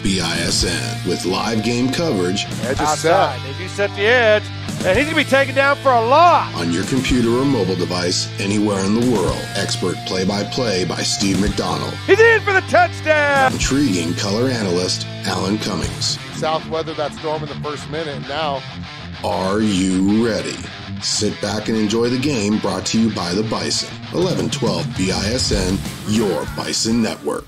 BISN with live game coverage. Edge is set. They do set the edge, and he's going to be taken down for a loss. On your computer or mobile device, anywhere in the world. Expert play-by-play by Steve McDonald. He's in for the touchdown. Intriguing color analyst Alan Cummings. South weather that storm in the first minute, and now. Are you ready? Sit back and enjoy the game, brought to you by the Bison. 1112 BISN, your Bison network.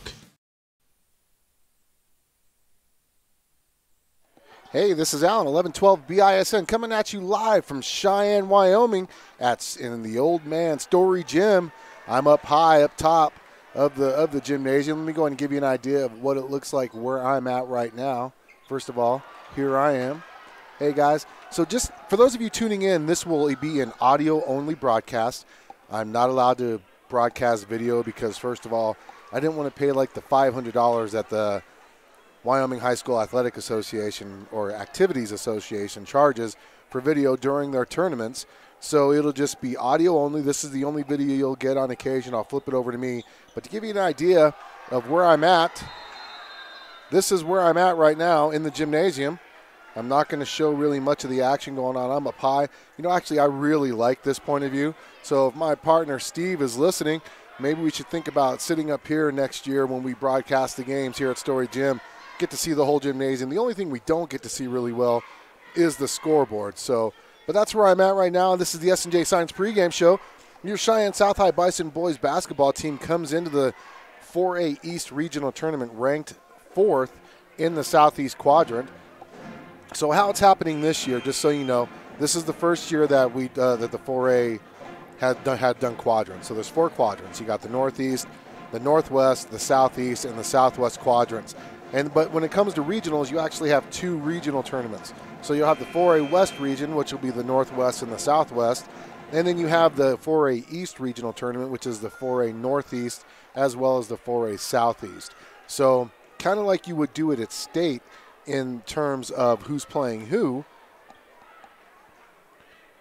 Hey, this is Alan, 1112 BISN, coming at you live from Cheyenne, Wyoming, in the Old Man Story Gym. I'm up high, up top of the gymnasium. Let me go ahead and give you an idea of what it looks like where I'm at right now. First of all, here I am. Hey, guys. So just for those of you tuning in, this will be an audio-only broadcast. I'm not allowed to broadcast video because, first of all, I didn't want to pay like the $500 that the Wyoming High School Athletic Association or Activities Association charges for video during their tournaments. So it'll just be audio only. This is the only video you'll get on occasion. I'll flip it over to me. But to give you an idea of where I'm at, this is where I'm at right now in the gymnasium. I'm not going to show really much of the action going on. I'm up high. You know, actually, I really like this point of view. So if my partner Steve is listening, maybe we should think about sitting up here next year when we broadcast the games here at Story Gym. Get to see the whole gymnasium. The only thing we don't get to see really well is the scoreboard. So, but that's where I'm at right now. This is the S&J Signs pregame show. Your Cheyenne South High Bison boys basketball team comes into the 4A East Regional Tournament ranked 4th in the Southeast Quadrant. So how it's happening this year, just so you know, this is the first year that that the 4A had done quadrants. So there's 4 quadrants. You got the Northeast, the Northwest, the Southeast, and the Southwest quadrants. But when it comes to regionals, you actually have 2 regional tournaments. So you'll have the 4A West region, which will be the Northwest and the Southwest, and then you have the 4A East regional tournament, which is the 4A Northeast, as well as the 4A Southeast. So kind of like you would do it at state in terms of who's playing who.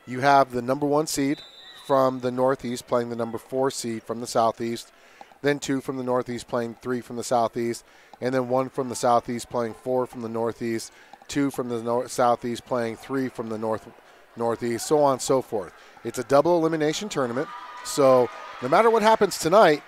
You have the number 1 seed from the Northeast playing the number 4 seed from the Southeast, then 2 from the Northeast playing 3 from the Southeast, and then 1 from the Southeast playing 4 from the Northeast, 2 from the Southeast playing 3 from the Northeast, so on and so forth. It's a double elimination tournament, so no matter what happens tonight,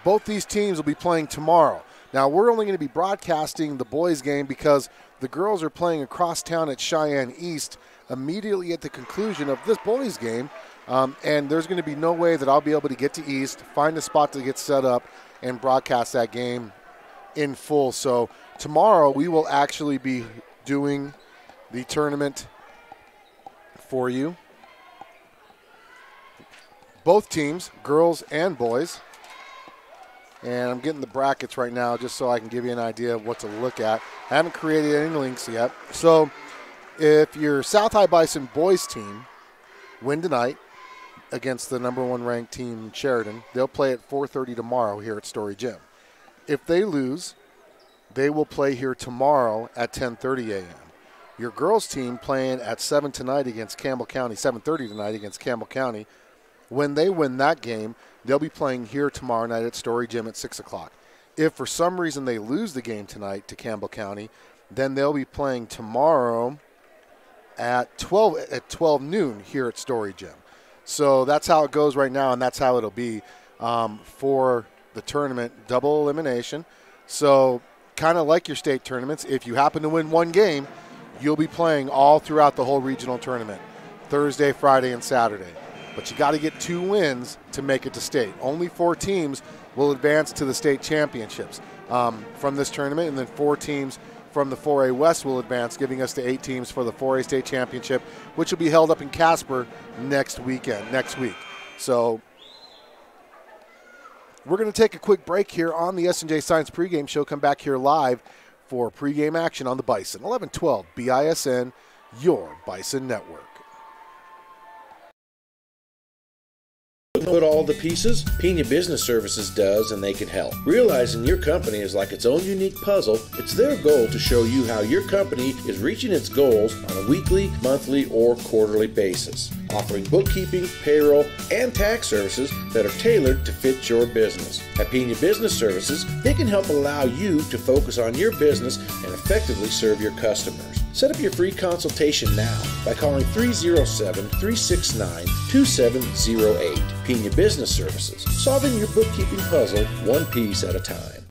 both these teams will be playing tomorrow. Now, we're only going to be broadcasting the boys' game because the girls are playing across town at Cheyenne East immediately at the conclusion of this boys' game, and there's going to be no way that I'll be able to get to East, find a spot to get set up, and broadcast that game in full. So tomorrow we will actually be doing the tournament for you. Both teams, girls and boys. And I'm getting the brackets right now just so I can give you an idea of what to look at. I haven't created any links yet. So if your South High Bison boys team win tonight against the number 1 ranked team, Sheridan, they'll play at 4:30 tomorrow here at Story Gym. If they lose, they will play here tomorrow at 10:30 a.m. Your girls team playing at 7 tonight against Campbell County, 7:30 tonight against Campbell County. When they win that game, they'll be playing here tomorrow night at Story Gym at 6 o'clock. If for some reason they lose the game tonight to Campbell County, then they'll be playing tomorrow at 12 noon here at Story Gym. So that's how it goes right now, and that's how it'll be for the tournament, double elimination. So kind of like your state tournaments, if you happen to win one game, you'll be playing all throughout the whole regional tournament, Thursday, Friday, and Saturday. But you got to get 2 wins to make it to state. Only 4 teams will advance to the state championships from this tournament, and then 4 teams from the 4A West will advance, giving us to 8 teams for the 4A state championship, which will be held up in Casper next week. So we're going to take a quick break here on the S&J Science pregame show. Come back here live for pregame action on the Bison. 1112 BISN, your Bison network. put all the pieces? Pena Business Services does, and they can help. Realizing your company is like its own unique puzzle, it's their goal to show you how your company is reaching its goals on a weekly, monthly, or quarterly basis, offering bookkeeping, payroll, and tax services that are tailored to fit your business. At Pena Business Services, they can help allow you to focus on your business and effectively serve your customers. Set up your free consultation now by calling 307-369-2708. Pena Business Services, solving your bookkeeping puzzle one piece at a time.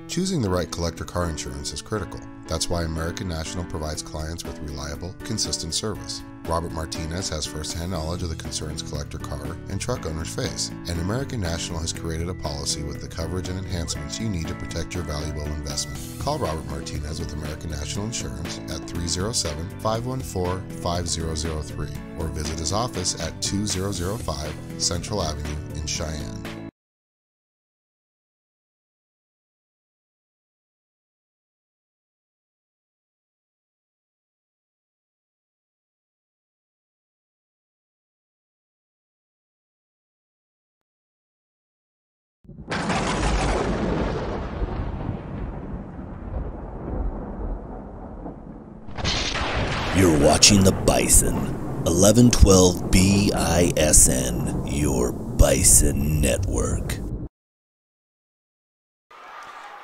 Choosing the right collector car insurance is critical. That's why American National provides clients with reliable, consistent service. Robert Martinez has first-hand knowledge of the concerns collector car and truck owners face, and American National has created a policy with the coverage and enhancements you need to protect your valuable investment. Call Robert Martinez with American National Insurance at 307-514-5003 or visit his office at 2005 Central Avenue in Cheyenne. You're watching the Bison, 1112 BISN, your Bison Network.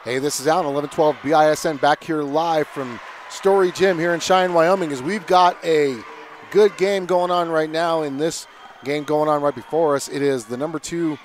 Hey, this is Alan, 1112 BISN, back here live from Story Gym here in Cheyenne, Wyoming, as we've got a good game going on right now. In this game going on right before us, it is the number 2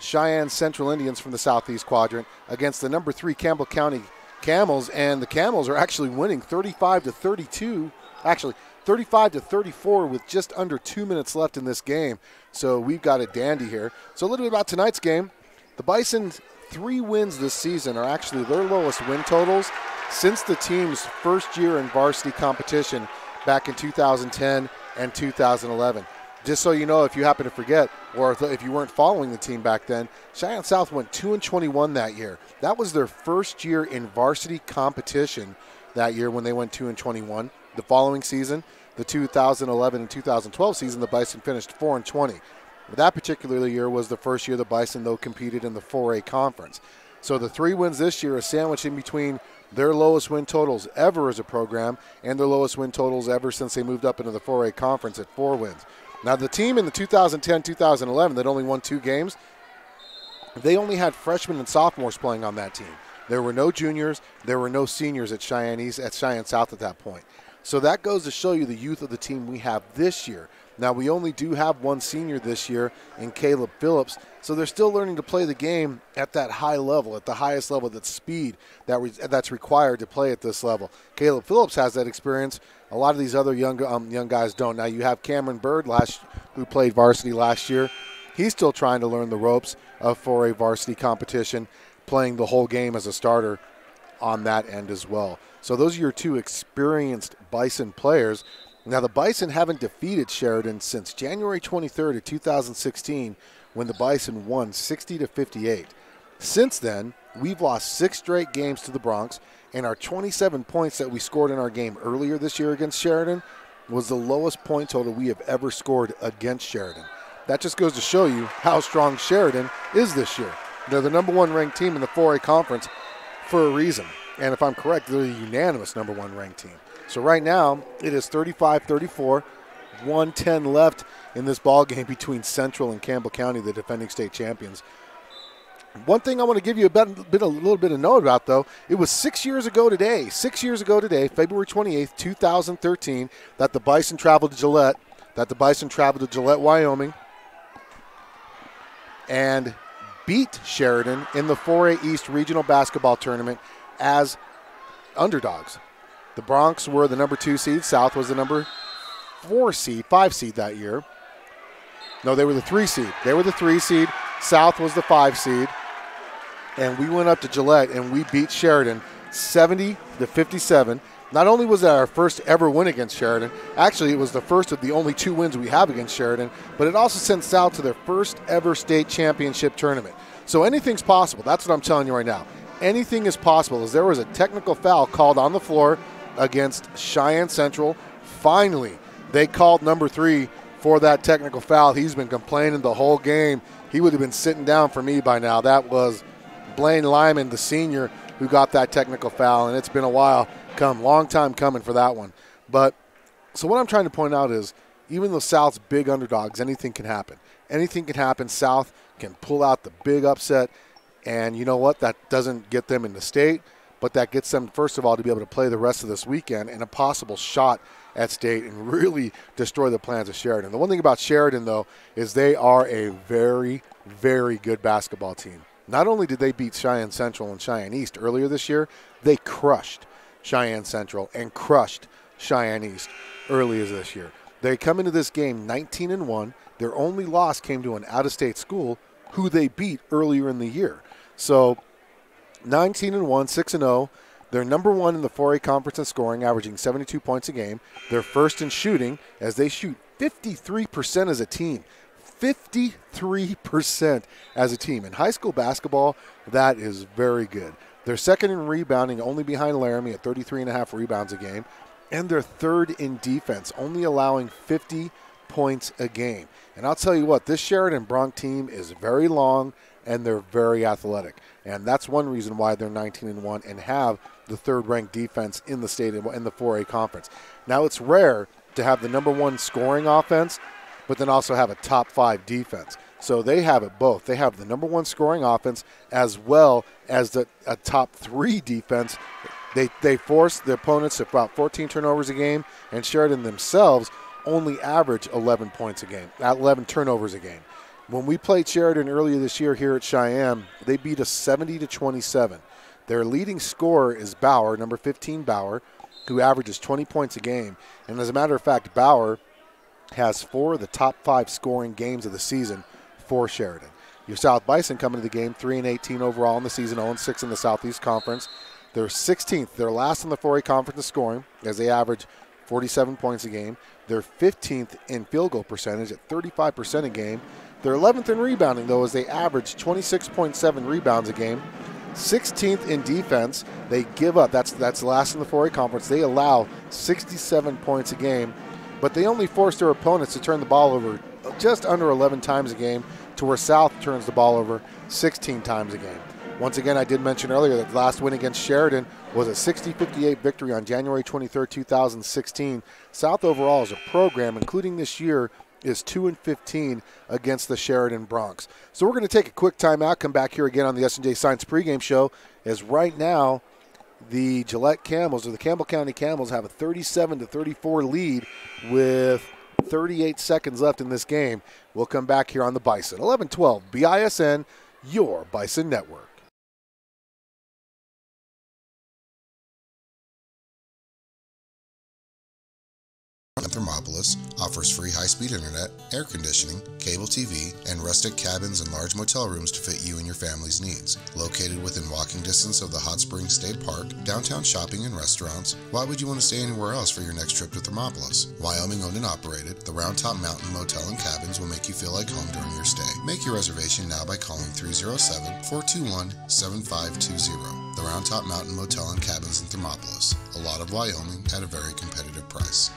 Cheyenne Central Indians from the Southeast Quadrant against the number 3 Campbell County Camels, and the Camels are actually winning 35-32. Actually, 35-34 with just under 2 minutes left in this game. So we've got a dandy here. So a little bit about tonight's game. The Bison's 3 wins this season are actually their lowest win totals since the team's first year in varsity competition back in 2010 and 2011. Just so you know, if you happen to forget, or if you weren't following the team back then, Cheyenne South went 2-21 that year. That was their first year in varsity competition that year when they went 2-21. The following season, the 2011 and 2012 season, the Bison finished 4-20. That particular year was the first year the Bison, though, competed in the 4A conference. So the 3 wins this year are sandwiched in between their lowest win totals ever as a program and their lowest win totals ever since they moved up into the 4A conference at 4 wins. Now, the team in the 2010-2011 that only won 2 games, they only had freshmen and sophomores playing on that team. There were no juniors. There were no seniors at Cheyenne South at that point. So that goes to show you the youth of the team we have this year. Now, we only do have 1 senior this year in Caleb Phillips, so they're still learning to play the game at that high level, at the highest level, that speed that's required to play at this level. Caleb Phillips has that experience. A lot of these other young guys don't. Now, you have Cameron Bird, who played varsity last year. He's still trying to learn the ropes of 4A varsity competition, playing the whole game as a starter on that end as well. So those are your 2 experienced Bison players. Now, the Bison haven't defeated Sheridan since January 23rd of 2016 when the Bison won 60-58. Since then, we've lost 6 straight games to the Bronx, and our 27 points that we scored in our game earlier this year against Sheridan was the lowest point total we have ever scored against Sheridan. That just goes to show you how strong Sheridan is this year. They're the number 1 ranked team in the 4A conference for a reason. And if I'm correct, they're the unanimous number 1 ranked team. So right now, it is 35-34, 1:10 left in this ball game between Central and Campbell County, the defending state champions. One thing I want to give you a little bit of note about, though, it was 6 years ago today, February 28th, 2013, that the Bison traveled to Gillette, Wyoming, and beat Sheridan in the 4A East Regional Basketball Tournament as underdogs. The Bronx were the number 2 seed. South was the number 5 seed that year. No, they were the 3 seed. They were the 3 seed. South was the 5 seed. And we went up to Gillette and we beat Sheridan 70-57. Not only was that our first ever win against Sheridan, actually it was the first of the only 2 wins we have against Sheridan, but it also sent South to their first ever state championship tournament. So anything's possible. That's what I'm telling you right now. Anything is possible, as there was a technical foul called on the floor against Cheyenne Central. Finally, they called number 3 for that technical foul. He's been complaining the whole game. He would have been sitting down for me by now. That was Blaine Lyman, the senior, who got that technical foul, and it's been a while. Long time coming for that one. But so what I'm trying to point out is, even though South's big underdogs, anything can happen. Anything can happen. South can pull out the big upset, and you know what? That doesn't get them in the state, but that gets them, first of all, to be able to play the rest of this weekend and a possible shot at state and really destroy the plans of Sheridan. The one thing about Sheridan, though, is they are a very, very good basketball team. Not only did they beat Cheyenne Central and Cheyenne East earlier this year, they crushed Cheyenne Central and crushed Cheyenne East earlier this year. They come into this game 19-1. Their only loss came to an out-of-state school who they beat earlier in the year. So 19-1, 6-0. They're number 1 in the 4A conference in scoring, averaging 72 points a game. They're first in shooting, as they shoot 53% as a team. 53% as a team. In high school basketball, that is very good. They're second in rebounding, only behind Laramie at 33.5 rebounds a game. And they're third in defense, only allowing 50 points a game. And I'll tell you what, this Sheridan Bronx team is very long and they're very athletic. And that's one reason why they're 19-1 and have the third-ranked defense in the state in the 4A conference. Now, it's rare to have the number 1 scoring offense, but then also have a top 5 defense. So they have it both. They have the number 1 scoring offense as well as a top 3 defense. They force the opponents to about 14 turnovers a game, and Sheridan themselves only average 11 points a game, 11 turnovers a game. When we played Sheridan earlier this year here at Cheyenne, they beat us 70-27. Their leading scorer is Bauer, number 15 Bauer, who averages 20 points a game. And as a matter of fact, Bauer has 4 of the top 5 scoring games of the season for Sheridan. Your South Bison coming to the game 3-18 overall in the season, 0-6 in the Southeast Conference. They're 16th. They're last in the 4A conference in scoring, as they average 47 points a game. They're 15th in field goal percentage at 35% a game. They're 11th in rebounding, though, as they average 26.7 rebounds a game. 16th in defense. They give up. That's last in the 4A conference. They allow 67 points a game, but they only force their opponents to turn the ball over just under 11 times a game, to where South turns the ball over 16 times a game. Once again, I did mention earlier that the last win against Sheridan was a 60-58 victory on January 23, 2016. South overall as a program, including this year, is 2-15 against the Sheridan Bronx. So we're going to take a quick timeout, come back here again on the S&J Signs pregame show, as right now the Gillette Camels, or the Campbell County Camels, have a 37-34 lead with 38 seconds left in this game. We'll come back here on the Bison. 11-12 BISN, your Bison Network. Thermopolis offers free high-speed internet, air conditioning, cable TV, and rustic cabins and large motel rooms to fit you and your family's needs. Located within walking distance of the Hot Springs State Park, downtown shopping and restaurants, why would you want to stay anywhere else for your next trip to Thermopolis? Wyoming owned and operated, the Round Top Mountain Motel and Cabins will make you feel like home during your stay. Make your reservation now by calling 307-421-7520. The Round Top Mountain Motel and Cabins in Thermopolis. A lot of Wyoming at a very competitive price.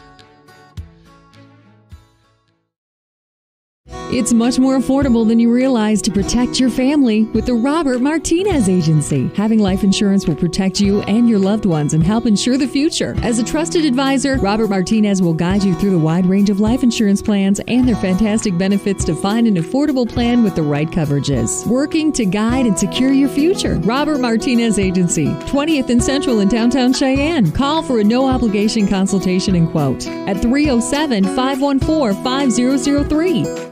It's much more affordable than you realize to protect your family with the Robert Martinez Agency. Having life insurance will protect you and your loved ones and help ensure the future. As a trusted advisor, Robert Martinez will guide you through the wide range of life insurance plans and their fantastic benefits to find an affordable plan with the right coverages. Working to guide and secure your future. Robert Martinez Agency, 20th and Central in downtown Cheyenne. Call for a no-obligation consultation and quote at 307-514-5003.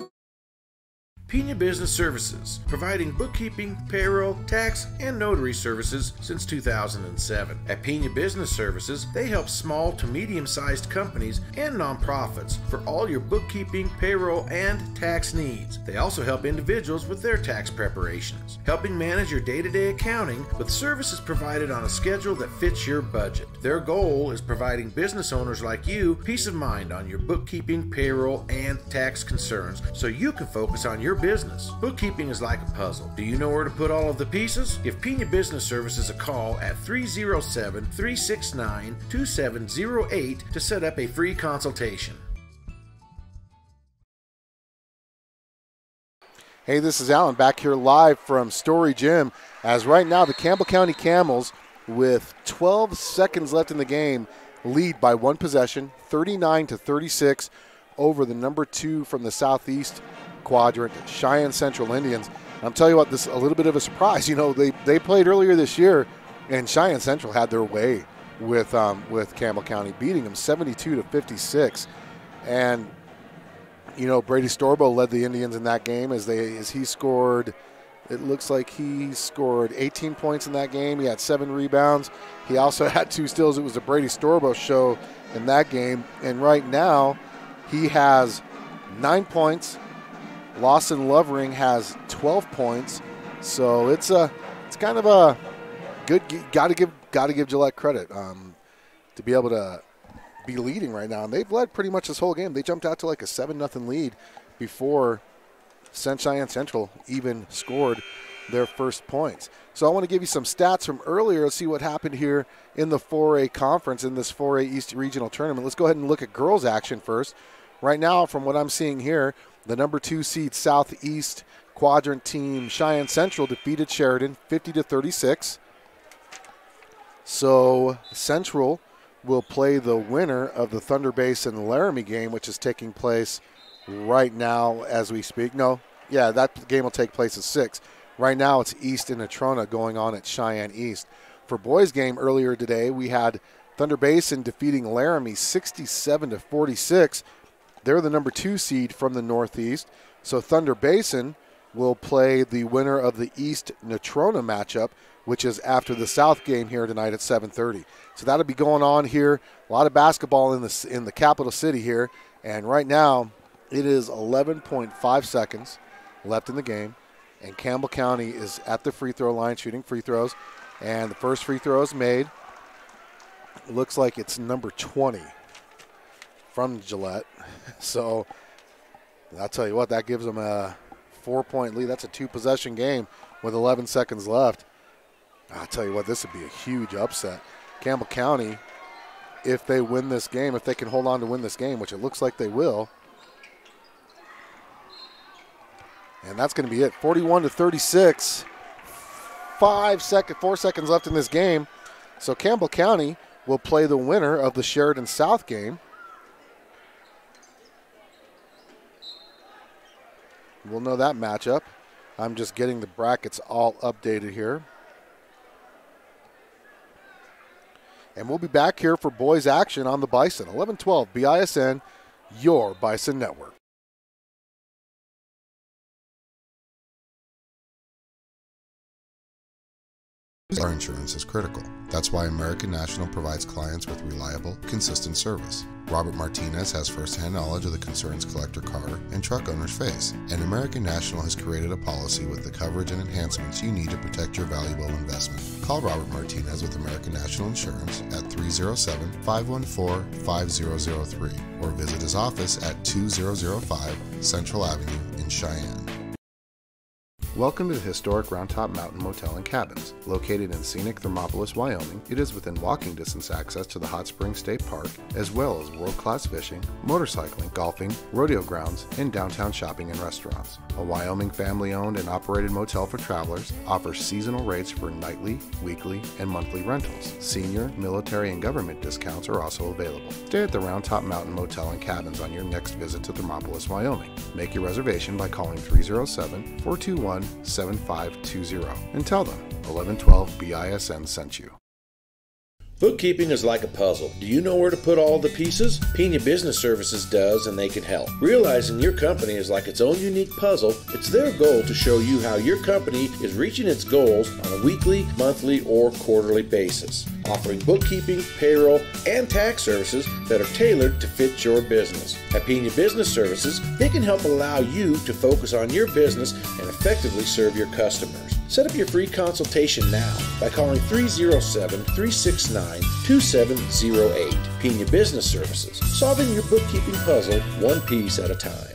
Pena Business Services, providing bookkeeping, payroll, tax, and notary services since 2007. At Pena Business Services, they help small to medium-sized companies and nonprofits for all your bookkeeping, payroll, and tax needs. They also help individuals with their tax preparations, helping manage your day-to-day accounting with services provided on a schedule that fits your budget. Their goal is providing business owners like you peace of mind on your bookkeeping, payroll, and tax concerns so you can focus on your business. Bookkeeping is like a puzzle. Do you know where to put all of the pieces? Give Pena Business Services a call at 307-369-2708 to set up a free consultation. Hey, this is Alan back here live from Story Gym, as right now the Campbell County Camels, with 12 seconds left in the game, lead by one possession, 39-36 over the number 2 from the southeast quadrant, Cheyenne Central Indians. And I'm telling you what, this is a little bit of a surprise. You know, they played earlier this year, and Cheyenne Central had their way with Campbell County, beating them 72-56. And you know, Brady Storbo led the Indians in that game as he scored. It looks like he scored 18 points in that game. He had 7 rebounds. He also had 2 steals. It was a Brady Storbo show in that game. And right now, he has 9 points. Lawson Lovering has 12 points. So it's kind of a good. Got to give Gillette credit to be able to be leading right now. And they've led pretty much this whole game. They jumped out to like a 7-0 lead before Cheyenne Central even scored their first points. So I want to give you some stats from earlier. Let's see what happened here in the 4A conference, in this 4A East Regional Tournament. Let's go ahead and look at girls action first. Right now, from what I'm seeing here, the number 2 seed Southeast Quadrant team Cheyenne Central defeated Sheridan 50-36. So Central will play the winner of the Thunder Basin Laramie game, which is taking place right now as we speak. No, yeah, that game will take place at 6. Right now it's East and Natrona going on at Cheyenne East. For boys game earlier today, we had Thunder Basin defeating Laramie 67-46. They're the number 2 seed from the Northeast. So Thunder Basin will play the winner of the East Natrona matchup, which is after the South game here tonight at 7:30. So that'll be going on here. A lot of basketball in the capital city here. And right now it is 11.5 seconds left in the game. And Campbell County is at the free throw line shooting free throws. And the first free throw is made. It looks like it's number 20 from Gillette. So I'll tell you what, that gives them a 4-point lead. That's a 2-possession game with 11 seconds left. I'll tell you what, this would be a huge upset. Campbell County, if they win this game, if they can hold on to win this game, which it looks like they will. And that's going to be it. 41-36. 4 seconds left in this game. So Campbell County will play the winner of the Sheridan South game. We'll know that matchup. I'm just getting the brackets all updated here. And we'll be back here for boys action on the Bison. 11-12 BISN, your Bison Network. Car insurance is critical. That's why American National provides clients with reliable, consistent service. Robert Martinez has first-hand knowledge of the concerns collector car and truck owners face, and American National has created a policy with the coverage and enhancements you need to protect your valuable investment. Call Robert Martinez with American National Insurance at 307-514-5003 or visit his office at 2005 Central Avenue in Cheyenne. Welcome to the historic Round Top Mountain Motel and Cabins. Located in scenic Thermopolis, Wyoming, it is within walking distance access to the Hot Springs State Park, as well as world-class fishing, motorcycling, golfing, rodeo grounds, and downtown shopping and restaurants. A Wyoming family-owned and operated motel for travelers, offers seasonal rates for nightly, weekly, and monthly rentals. Senior, military, and government discounts are also available. Stay at the Round Top Mountain Motel and Cabins on your next visit to Thermopolis, Wyoming. Make your reservation by calling 307-421-7520 and tell them 1112 BISN sent you. Bookkeeping is like a puzzle. Do you know where to put all the pieces? Pena Business Services does, and they can help. Realizing your company is like its own unique puzzle, it's their goal to show you how your company is reaching its goals on a weekly, monthly, or quarterly basis, offering bookkeeping, payroll, and tax services that are tailored to fit your business. At Pena Business Services, they can help allow you to focus on your business and effectively serve your customers. Set up your free consultation now by calling 307-369-2708. Pena Business Services, solving your bookkeeping puzzle one piece at a time.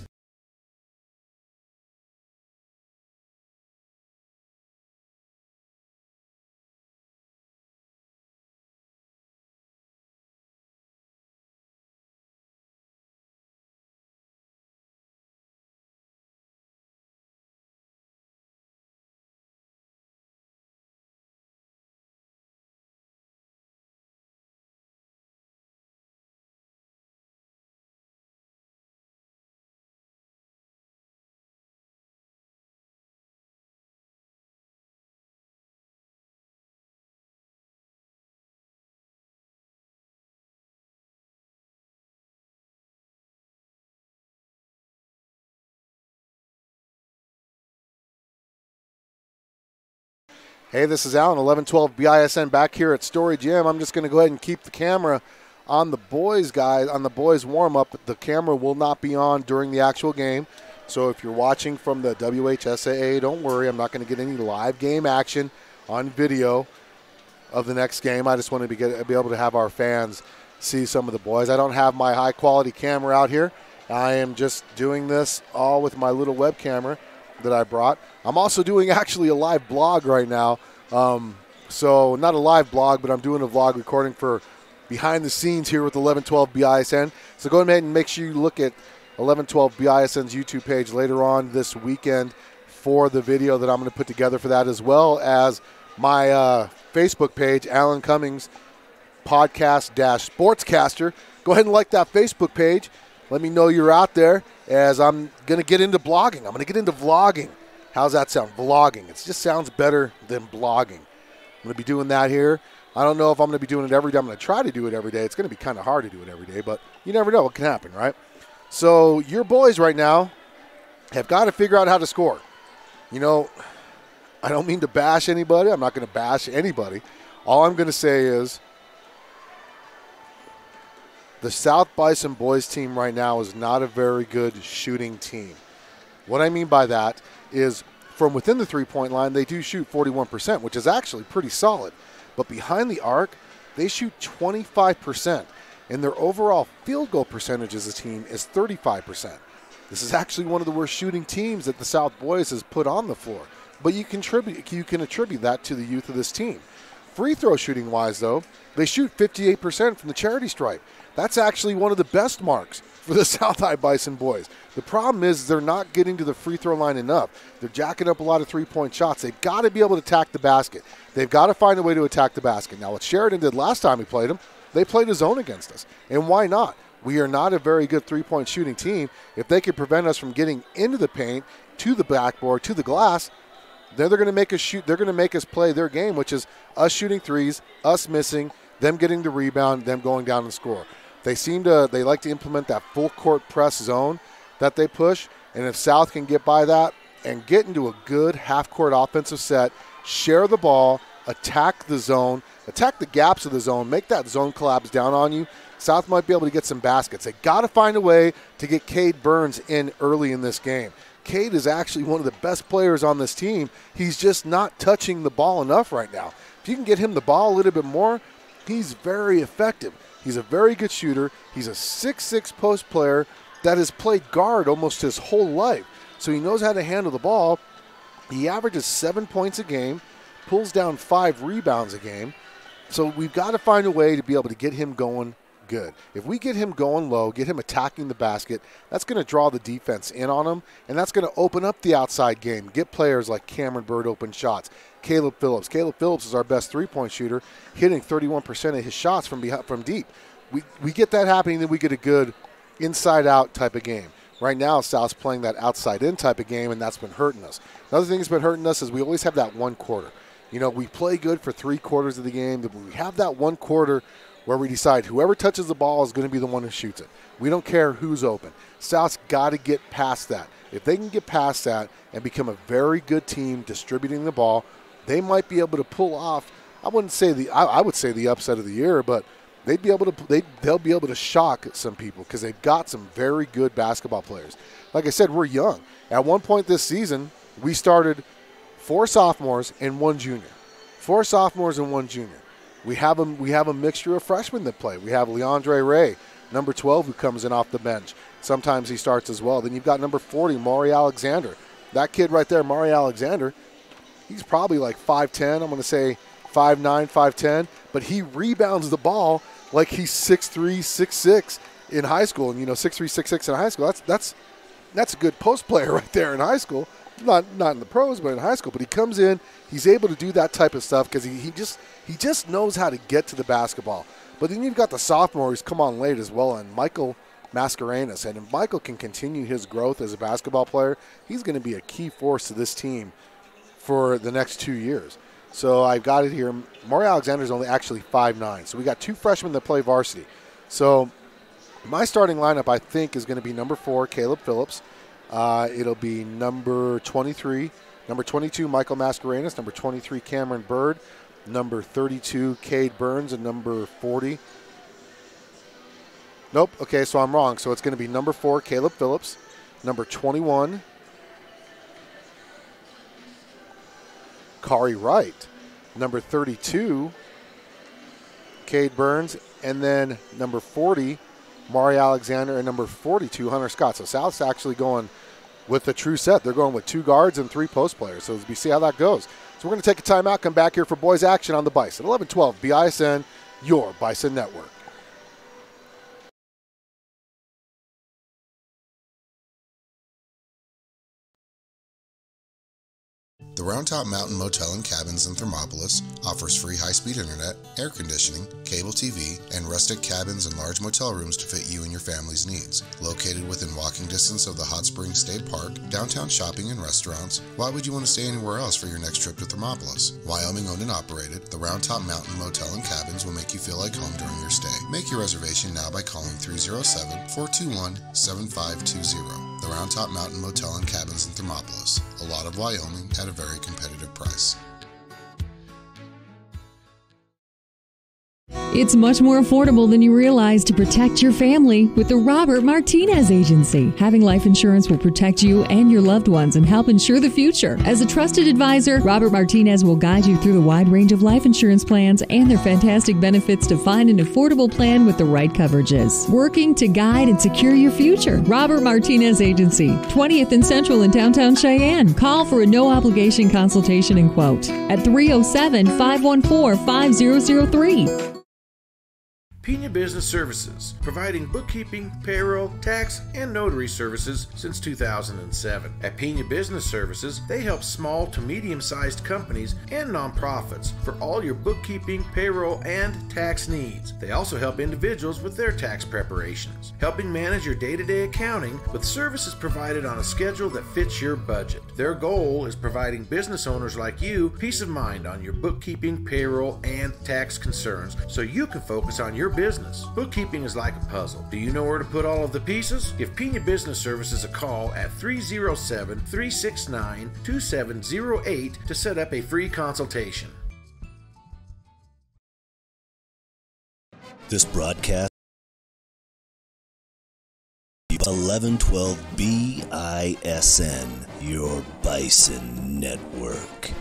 Hey, this is Alan, 1112 BISN back here at Story Gym. I'm just going to go ahead and keep the camera on the boys, guys, on the boys warm-up. The camera will not be on during the actual game. So if you're watching from the WHSAA, don't worry. I'm not going to get any live game action on video of the next game. I just wanted to be able to have our fans see some of the boys. I don't have my high-quality camera out here. I am just doing this all with my little web camera that I brought. I'm also doing actually a live blog right now. So not a live blog, but I'm doing a vlog recording for behind the scenes here with 1112 BISN. So go ahead and make sure you look at 1112 BISN's YouTube page later on this weekend for the video that I'm going to put together for that, as well as my Facebook page, Alan Cummings Podcast-Sportscaster. Go ahead and like that Facebook page. Let me know you're out there, as I'm going to get into blogging. I'm going to get into vlogging. How's that sound? Vlogging. It just sounds better than blogging. I'm going to be doing that here. I don't know if I'm going to be doing it every day. I'm going to try to do it every day. It's going to be kind of hard to do it every day, but you never know what can happen, right? So your boys right now have got to figure out how to score. You know, I don't mean to bash anybody. I'm not going to bash anybody. All I'm going to say is the South Bison boys team right now is not a very good shooting team. What I mean by that is from within the three-point line, they do shoot 41%, which is actually pretty solid. But behind the arc, they shoot 25%. And their overall field goal percentage as a team is 35%. This is actually one of the worst shooting teams that the South Boys has put on the floor. But you can attribute that to the youth of this team. Free throw shooting wise, though, they shoot 58% from the charity stripe. That's actually one of the best marks for the South High Bison boys. The problem is they're not getting to the free throw line enough. They're jacking up a lot of three-point shots. They've got to be able to attack the basket. They've got to find a way to attack the basket. Now, what Sheridan did last time we played them, they played a zone against us. And why not? We are not a very good three-point shooting team. If they could prevent us from getting into the paint, to the backboard, to the glass, then they're going to make us shoot. They're going to make us play their game, which is us shooting threes, us missing, them getting the rebound, them going down and score. They like to implement that full court press zone that they push. And if South can get by that and get into a good half-court offensive set, share the ball, attack the zone, attack the gaps of the zone, make that zone collapse down on you, South might be able to get some baskets. They got to find a way to get Cade Burns in early in this game. Cade is actually one of the best players on this team. He's just not touching the ball enough right now. If you can get him the ball a little bit more, he's very effective. He's a very good shooter. He's a 6'6" post player that has played guard almost his whole life. So he knows how to handle the ball. He averages 7 points a game, pulls down 5 rebounds a game. So we've got to find a way to be able to get him going good. If we get him going low, get him attacking the basket, that's going to draw the defense in on him, and that's going to open up the outside game, get players like Cameron Bird open shots. Caleb Phillips. Caleb Phillips is our best three-point shooter, hitting 31% of his shots from deep. We get that happening, then we get a good inside-out type of game. Right now, South's playing that outside-in type of game, and that's been hurting us. Another thing that's been hurting us is we always have that one quarter. We play good for 3 quarters of the game. We have that 1 quarter where we decide whoever touches the ball is going to be the one who shoots it. We don't care who's open. South's got to get past that. If they can get past that and become a very good team distributing the ball, they might be able to pull off, I would say the upset of the year, but they'll be able to shock some people because they've got some very good basketball players. Like I said, we're young. At one point this season, we started 4 sophomores and 1 junior. 4 sophomores and 1 junior. We have a mixture of freshmen that play. We have Leandre Ray, number 12, who comes in off the bench. Sometimes he starts as well. Then you've got number 40, Maury Alexander. That kid right there, Maury Alexander, he's probably like 5'10", I'm going to say 5'9", 5'10", but he rebounds the ball like he's 6'3", 6'6" in high school. And 6'3", 6'6" in high school, that's a good post player right there in high school. Not in the pros, but in high school. But he comes in, he's able to do that type of stuff because he just knows how to get to the basketball. But then you've got the sophomore who's come on late as well, and Michael Mascarenas. And if Michael can continue his growth as a basketball player, he's going to be a key force to this team for the next 2 years. So I've got it here. Maury Alexander is only actually 5'9". So we got 2 freshmen that play varsity. So my starting lineup, I think, is going to be number 4, Caleb Phillips. It'll be number 23, number 22, Michael Mascarenas, number 23, Cameron Bird, number 32, Cade Burns, and number 40. Nope, okay, so I'm wrong. So it's going to be number 4, Caleb Phillips, number 21, Kari Wright, number 32, Cade Burns, and then number 40, Maury Alexander, and number 42, Hunter Scott. So South's actually going with a true set. They're going with 2 guards and 3 post players. So we see how that goes. So we're going to take a timeout, come back here for boys action on the Bison. 11-12 BISN, your Bison Network. The Round Top Mountain Motel and Cabins in Thermopolis offers free high-speed internet, air conditioning, cable TV, and rustic cabins and large motel rooms to fit you and your family's needs. Located within walking distance of the Hot Springs State Park, downtown shopping and restaurants, why would you want to stay anywhere else for your next trip to Thermopolis? Wyoming owned and operated, the Round Top Mountain Motel and Cabins will make you feel like home during your stay. Make your reservation now by calling 307-421-7520. The Round Top Mountain Motel and Cabins in Thermopolis. A lot of Wyoming at a very competitive price. It's much more affordable than you realize to protect your family with the Robert Martinez Agency. Having life insurance will protect you and your loved ones and help ensure the future. As a trusted advisor, Robert Martinez will guide you through the wide range of life insurance plans and their fantastic benefits to find an affordable plan with the right coverages. Working to guide and secure your future. Robert Martinez Agency, 20th and Central in downtown Cheyenne. Call for a no-obligation consultation and quote at 307-514-5003. Pena Business Services, providing bookkeeping, payroll, tax, and notary services since 2007. At Pena Business Services, they help small to medium-sized companies and nonprofits for all your bookkeeping, payroll, and tax needs. They also help individuals with their tax preparations, helping manage your day-to-day accounting with services provided on a schedule that fits your budget. Their goal is providing business owners like you peace of mind on your bookkeeping, payroll, and tax concerns so you can focus on your business. Bookkeeping is like a puzzle. Do you know where to put all of the pieces? Give Pena Business Services a call at 307-369-2708 to set up a free consultation. This broadcast 1112 BISN, your Bison Network.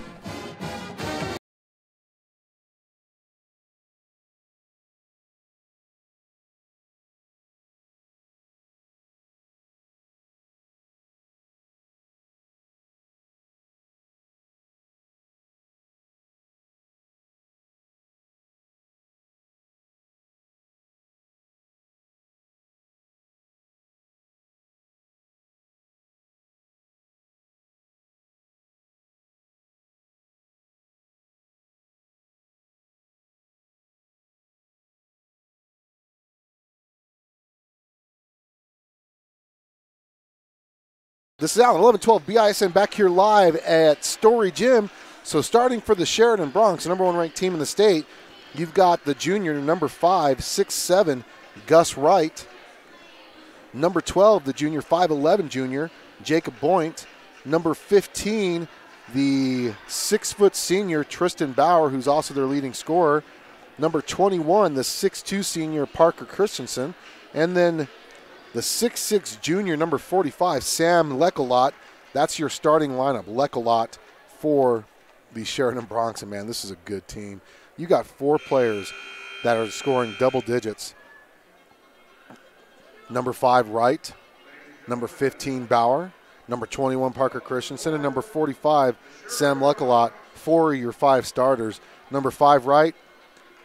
This is Alan, 11-12 BISN back here live at Story Gym So starting for the Sheridan Broncs, the number 1 ranked team in the state, you've got the junior, number 5, 6'7", Gus Wright. Number 12, the junior, 5'11", junior, Jacob Boynt. Number 15, the 6-foot senior, Tristan Bauer, who's also their leading scorer. Number 21, the 6'2", senior, Parker Christensen. And then the 6'6", junior, number 45, Sam Lecolot. That's your starting lineup, Lecolot, for the Sheridan Broncs. And, man, this is a good team. You got 4 players that are scoring double digits. Number 5, Wright. Number 15, Bauer. Number 21, Parker Christensen. And number 45, Sam Lecolot. 4 of your 5 starters. Number 5, Wright,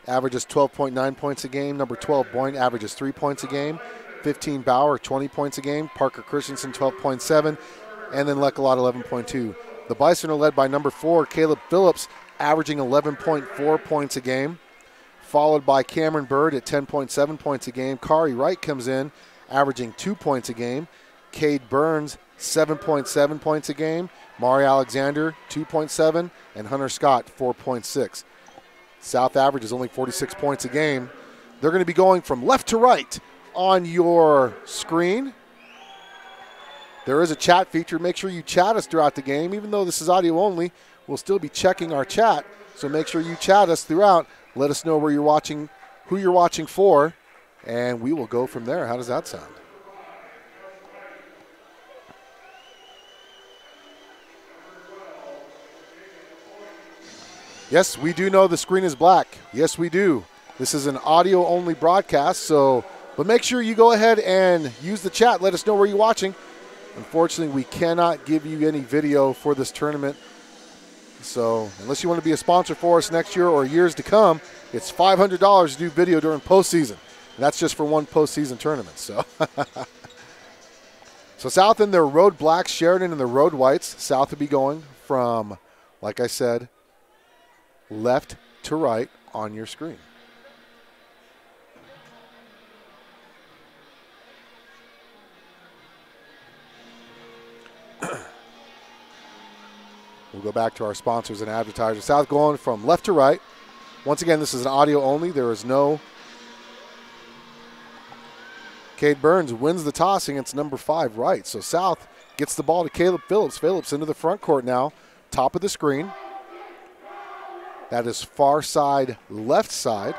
averages 12.9 points a game. Number 12, Boynt, averages 3 points a game. 15, Bauer, 20 points a game. Parker Christensen, 12.7. And then Lecolot, 11.2. The Bison are led by number 4, Caleb Phillips, averaging 11.4 points a game. Followed by Cameron Bird at 10.7 points a game. Kari Wright comes in, averaging 2 points a game. Cade Burns, 7.7 points a game. Mari Alexander, 2.7. And Hunter Scott, 4.6. South average is only 46 points a game. They're going to be going from left to right on your screen. There is a chat feature. Make sure you chat us throughout the game. Even though this is audio only, we'll still be checking our chat. So make sure you chat us throughout. Let us know where you're watching, who you're watching for, and we will go from there. How does that sound? Yes, we do know the screen is black. Yes, we do. This is an audio-only broadcast, but make sure you go ahead and use the chat. Let us know where you're watching. Unfortunately, we cannot give you any video for this tournament. So unless you want to be a sponsor for us next year or years to come, it's $500 to do video during postseason. And that's just for one postseason tournament. So, so South in their road blacks, Sheridan in the road whites. South will be going from, like I said, left to right on your screen. We'll go back to our sponsors and advertisers. South going from left to right. Once again, this is an audio only. There is no. Cade Burns wins the toss against number 5, Wright. So South gets the ball to Caleb Phillips. Phillips into the front court now, top of the screen. That is far side, left side,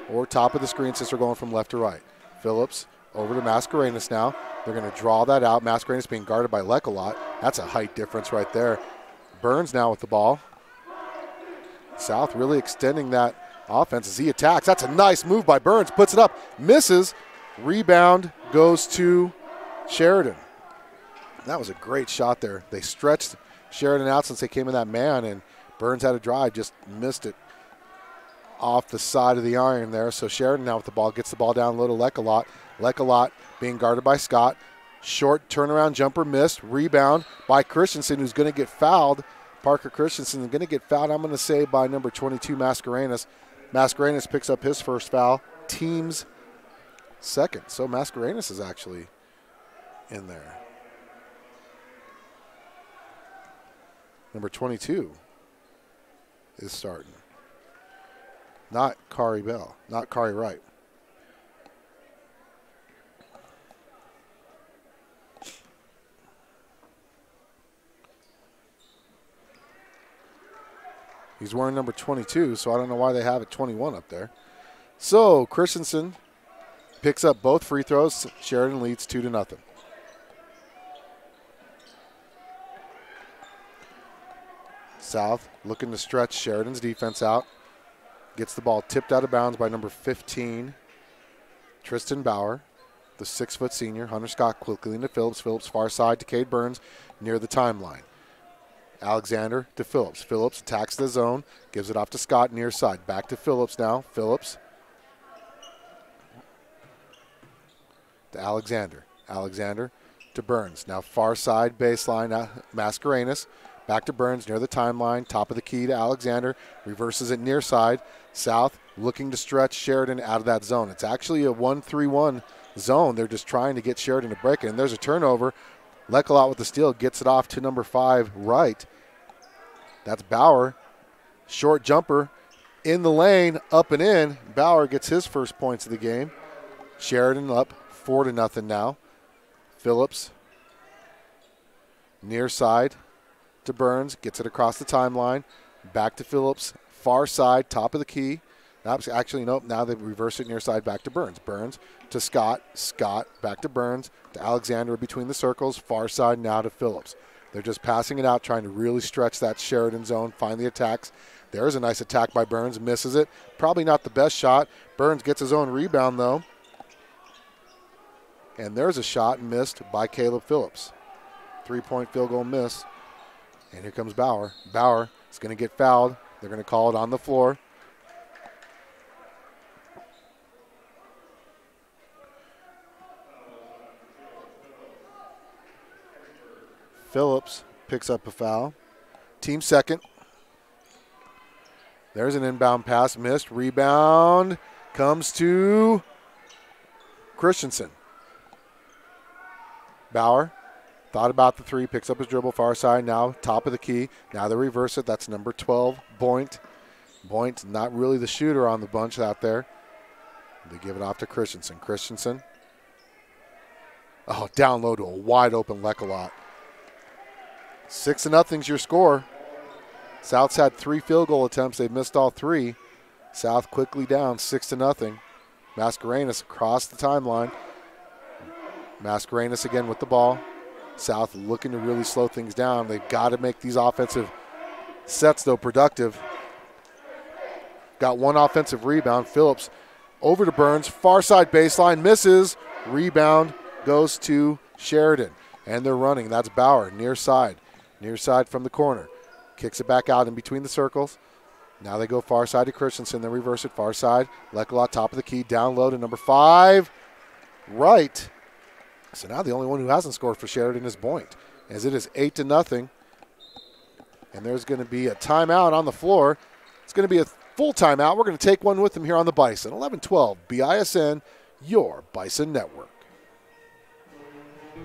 or top of the screen since we're going from left to right. Phillips over to Mascarenas now. They're going to draw that out. Mascarenas being guarded by Lecolot. That's a height difference right there. Burns now with the ball. South really extending that offense as he attacks. That's a nice move by Burns. Puts it up, misses. Rebound goes to Sheridan. That was a great shot there. They stretched Sheridan out since they came in that man, and Burns had a drive, just missed it off the side of the iron there. So Sheridan now with the ball, gets the ball down low to Lecolot. Lecolot being guarded by Scott. Short turnaround jumper missed. Rebound by Christensen, who's going to get fouled. Parker Christensen is going to get fouled, I'm going to say, by number 22, Mascarenas. Mascarenas picks up his first foul. Team's second. So Mascarenas is actually in there. Number 22 is starting. Not Kari Bell. Not Kari Wright. He's wearing number 22, so I don't know why they have it 21 up there. So Christensen picks up both free throws. Sheridan leads 2-0. South looking to stretch Sheridan's defense out. Gets the ball tipped out of bounds by number 15, Tristan Bauer, the 6-foot senior. Hunter Scott quickly into Phillips. Phillips far side to Cade Burns near the timeline. Alexander to Phillips. Phillips attacks the zone, gives it off to Scott near side. Back to Phillips now. Phillips to Alexander. Alexander to Burns. Now far side baseline, Mascarenas. Back to Burns near the timeline. Top of the key to Alexander. Reverses it near side. South looking to stretch Sheridan out of that zone. It's actually a 1-3-1 zone. They're just trying to get Sheridan to break it. And there's a turnover. Lecolot with the steal gets it off to number 5, Wright. That's Bauer. Short jumper in the lane, up and in. Bauer gets his first points of the game. Sheridan up 4-0 now. Phillips near side to Burns, gets it across the timeline. Back to Phillips, far side, top of the key. Actually, nope, now they reverse it near side back to Burns. Burns to Scott. Scott back to Burns, to Alexander between the circles, far side now to Phillips. They're just passing it out, trying to really stretch that Sheridan zone, find the attacks. There's a nice attack by Burns, misses it. Probably not the best shot. Burns gets his own rebound, though. And there's a shot missed by Caleb Phillips. 3-point field goal miss. And here comes Bauer. Bauer is going to get fouled. They're going to call it on the floor. Phillips picks up a foul. Team second. There's an inbound pass missed. Rebound comes to Christensen. Bauer thought about the three, picks up his dribble far side, now top of the key. Now they reverse it. That's number 12, Boint. Boint, not really the shooter on the bunch out there. They give it off to Christensen. Christensen. Oh, down low to a wide open Lekalot. 6-0's your score. South's had 3 field goal attempts. They've missed all 3. South quickly down 6-0. Mascarenas across the timeline. Mascarenas again with the ball. South looking to really slow things down. They've got to make these offensive sets, though, productive. Got one offensive rebound. Phillips over to Burns. Far side baseline. Misses. Rebound goes to Sheridan. And they're running. That's Bauer near side. Near side from the corner. Kicks it back out in between the circles. Now they go far side to Christensen. Then reverse it far side. Lekalot top of the key. Down low to number 5. Right. So now the only one who hasn't scored for Sheridan is Boint, as it is 8-0. And there's going to be a timeout on the floor. It's going to be a full timeout. We're going to take one with them here on the Bison. 11-12 BISN, your Bison Network.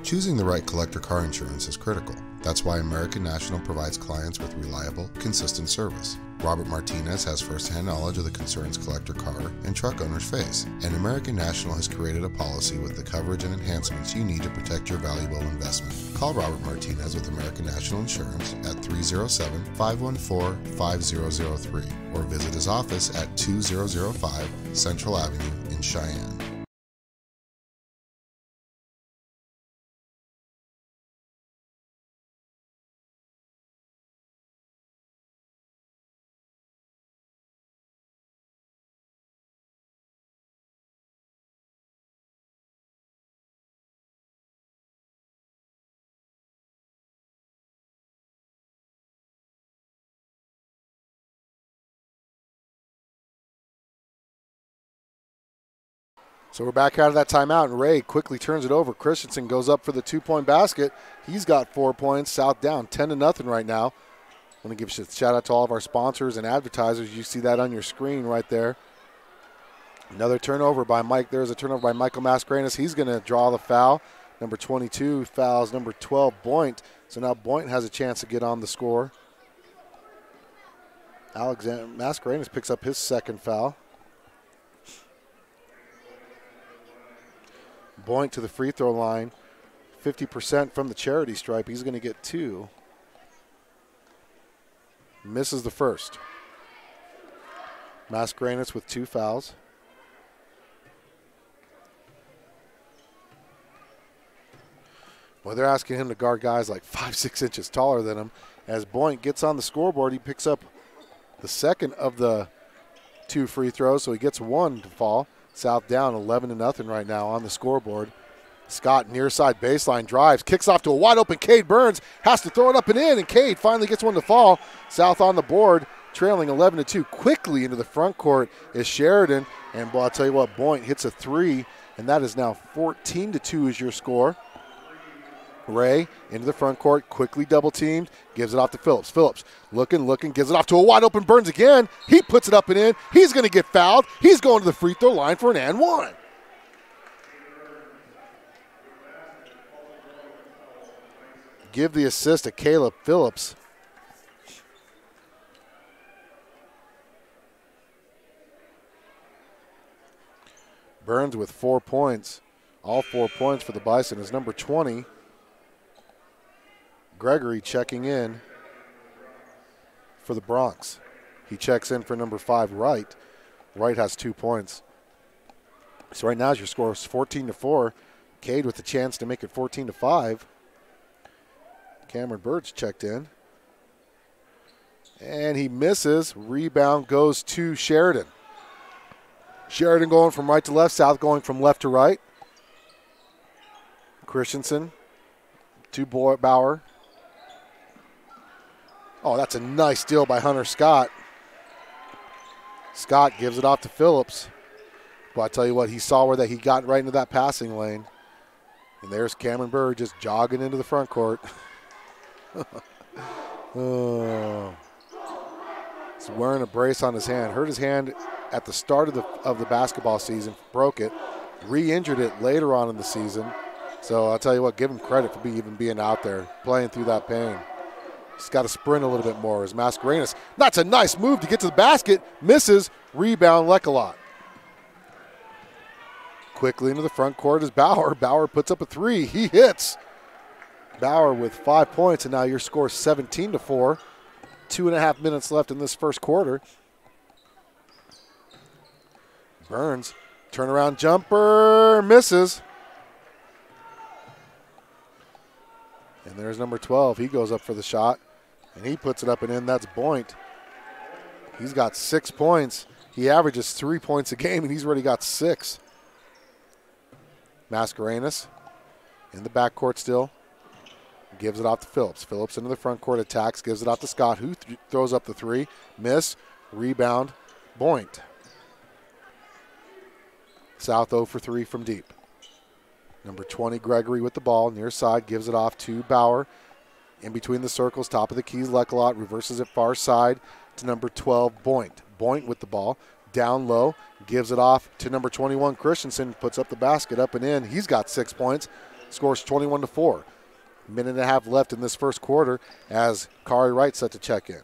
Choosing the right collector car insurance is critical. That's why American National provides clients with reliable, consistent service. Robert Martinez has first-hand knowledge of the concerns collector car and truck owners face, and American National has created a policy with the coverage and enhancements you need to protect your valuable investment. Call Robert Martinez with American National Insurance at 307-514-5003 or visit his office at 2005 Central Avenue in Cheyenne. So we're back out of that timeout, and Ray quickly turns it over. Christensen goes up for the 2-point basket. He's got 4 points. South down 10-0 right now. I want to give a shout out to all of our sponsors and advertisers. You see that on your screen right there. Another turnover by Mike. There's a turnover by Michael Mascarenas. He's going to draw the foul. Number 22 fouls number 12, Boint. So now Boint has a chance to get on the score. Alexander Mascarenas picks up his second foul. Boint to the free throw line, 50% from the charity stripe. He's going to get 2. Misses the first. Mascarenas with 2 fouls. Well, they're asking him to guard guys like 5-6 inches taller than him. As Boint gets on the scoreboard, he picks up the second of the 2 free throws, so he gets 1 to fall. South down 11-0 right now on the scoreboard. Scott near side baseline drives, kicks off to a wide open Cade Burns, has to throw it up and in, and Cade finally gets one to fall. South on the board, trailing 11-2. Quickly into the front court is Sheridan, and boy, I'll tell you what, Boint hits a 3, and that is now 14-2 is your score. Ray into the front court, quickly double teamed, gives it off to Phillips. Phillips looking, gives it off to a wide open Burns again. He puts it up and in. He's going to get fouled. He's going to the free throw line for an and 1. Give the assist to Caleb Phillips. Burns with 4 points. All 4 points for the Bison is number 20. Gregory checking in for the Bronx. He checks in for number 5, Wright. Wright has 2 points. So right now your score is 14-4. Cade with the chance to make it 14-5. Cameron Bird's checked in. And he misses. Rebound goes to Sheridan. Sheridan going from right to left, South going from left to right. Christensen to Bauer. Oh, that's a nice steal by Hunter Scott. Scott gives it off to Phillips. But I tell you what, he saw where that he got right into that passing lane. And there's Cameron Bird just jogging into the front court. Oh. He's wearing a brace on his hand. Hurt his hand at the start of the basketball season, broke it, re-injured it later on in the season. So I'll tell you what, give him credit for even being out there, playing through that pain. He's got to sprint a little bit more. As Mascarenas, that's a nice move to get to the basket, misses, rebound Lecolot. Quickly into the front court is Bauer. Bauer puts up a 3. He hits. Bauer with 5 points, and now your score is 17-4. 2.5 minutes left in this first quarter. Burns, turnaround jumper, misses. And there's number 12. He goes up for the shot, and he puts it up and in. That's Boynt. He's got 6 points. He averages 3 points a game, and he's already got 6. Mascarenas in the backcourt still. Gives it off to Phillips. Phillips into the front court, attacks, gives it off to Scott, who throws up the 3. Miss, rebound, Boynt. South 0 for 3 from deep. Number 20, Gregory with the ball, near side, gives it off to Bauer. In between the circles, top of the keys, Lecolot reverses it far side to number 12, Boynt. Boynt with the ball, down low, gives it off to number 21, Christensen, puts up the basket, up and in. He's got 6 points, scores 21-4. Minute and a half left in this first quarter as Kari Wright set to check in.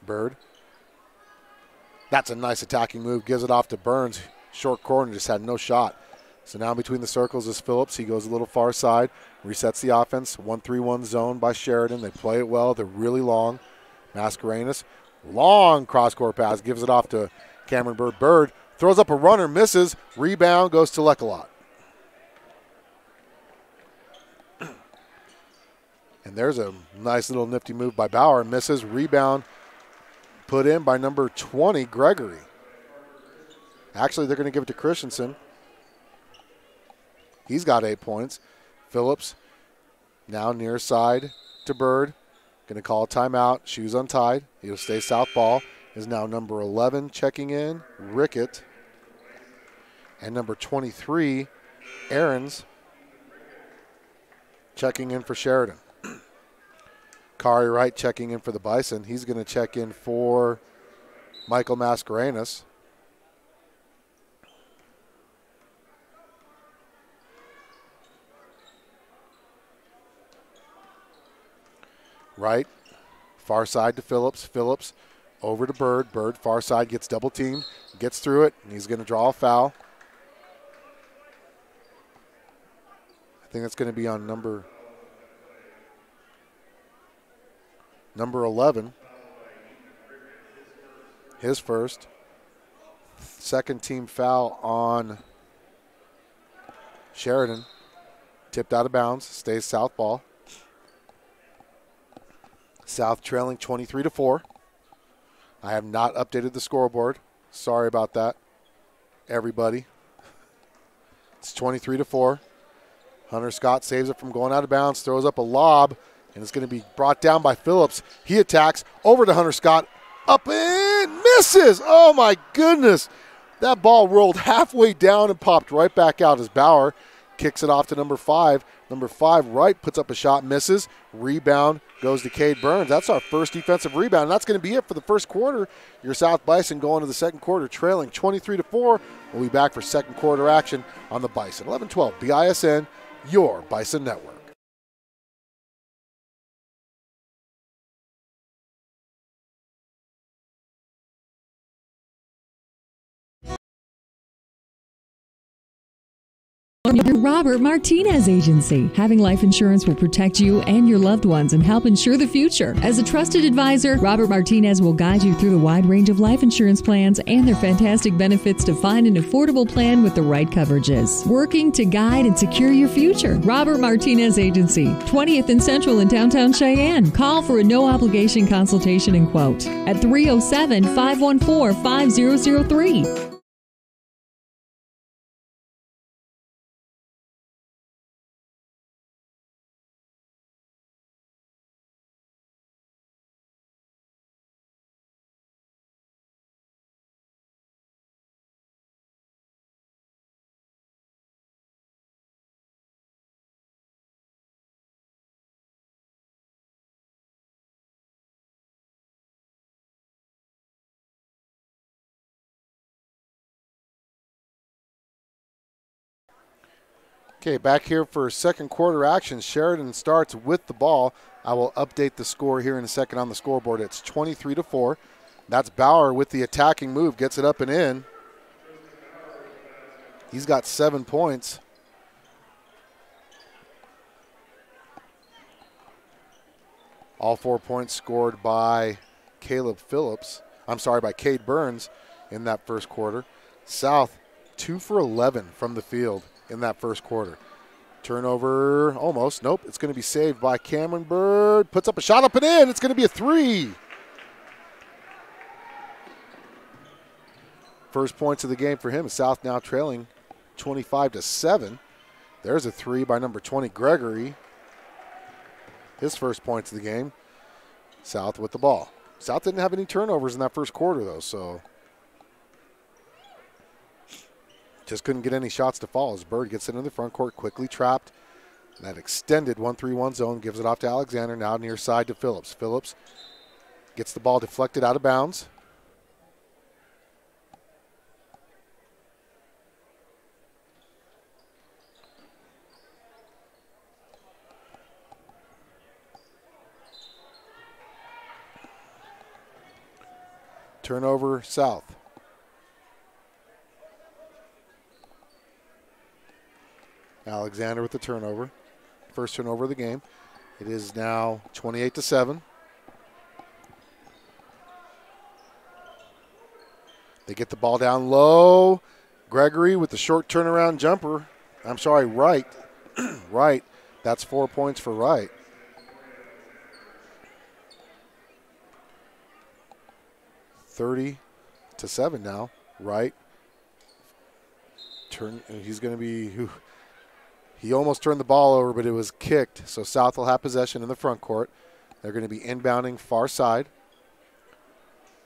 Bird. That's a nice attacking move. Gives it off to Burns. Short corner, just had no shot. So now between the circles is Phillips. He goes a little far side, resets the offense. 1-3-1 zone by Sheridan. They play it well. They're really long. Mascarenas. Long cross-court pass. Gives it off to Cameron Bird. Bird throws up a runner, misses. Rebound goes to Lecolot. And there's a nice little nifty move by Bauer. Misses. Rebound put in by number 20, Gregory. Actually, they're going to give it to Christensen. He's got 8 points. Phillips now near side to Bird. Going to call a timeout. Shoes untied. He'll stay south ball. Is now number 11 checking in, Rickett. And number 23, Aarons, checking in for Sheridan. Kari Wright checking in for the Bison. He's going to check in for Michael Mascarenas. Wright, far side to Phillips. Phillips over to Bird. Bird, far side, gets double teamed, gets through it, and he's going to draw a foul. I think that's going to be on number 11. His first. Second team foul on Sheridan. Tipped out of bounds, stays south ball. South trailing 23-4. I have not updated the scoreboard. Sorry about that, everybody. It's 23-4. Hunter Scott saves it from going out of bounds, throws up a lob, and it's going to be brought down by Phillips. He attacks over to Hunter Scott. Up and misses. Oh, my goodness. That ball rolled halfway down and popped right back out as Bauer kicks it off to number 5. Number 5, Wright, puts up a shot, misses. Rebound goes to Cade Burns. That's our first defensive rebound. And that's going to be it for the first quarter. Your South Bison going to the second quarter trailing 23-4. We'll be back for second quarter action on the Bison. 11-12 BISN, your Bison Network. Robert Martinez Agency. Having life insurance will protect you and your loved ones and help ensure the future. As a trusted advisor, Robert Martinez will guide you through the wide range of life insurance plans and their fantastic benefits to find an affordable plan with the right coverages. Working to guide and secure your future. Robert Martinez Agency, 20th and Central in downtown Cheyenne. Call for a no-obligation consultation and quote at 307-514-5003. Okay, back here for second quarter action. Sheridan starts with the ball. I will update the score here in a second on the scoreboard. It's 23-4. That's Bauer with the attacking move. Gets it up and in. He's got 7 points. All 4 points scored by Caleb Phillips. I'm sorry, by Cade Burns in that first quarter. South, 2 for 11 from the field in that first quarter. Turnover, almost. Nope, it's going to be saved by Cameron Bird. Puts up a shot up and in. It's going to be a 3. First points of the game for him. South now trailing 25-7. There's a 3 by number 20, Gregory. His first points of the game. South with the ball. South didn't have any turnovers in that first quarter, though, so just couldn't get any shots to fall as Bird gets it in the front court, quickly trapped. That extended 1-3-1 zone, gives it off to Alexander, now near side to Phillips. Phillips gets the ball deflected out of bounds. Turnover, South. Alexander with the turnover. First turnover of the game. It is now 28-7. They get the ball down low. Gregory with the short turnaround jumper. I'm sorry, Wright. Wright. That's 4 points for Wright. (30-7) now. Wright. He's going to be. He almost turned the ball over, but it was kicked. So South will have possession in the front court. They're going to be inbounding far side.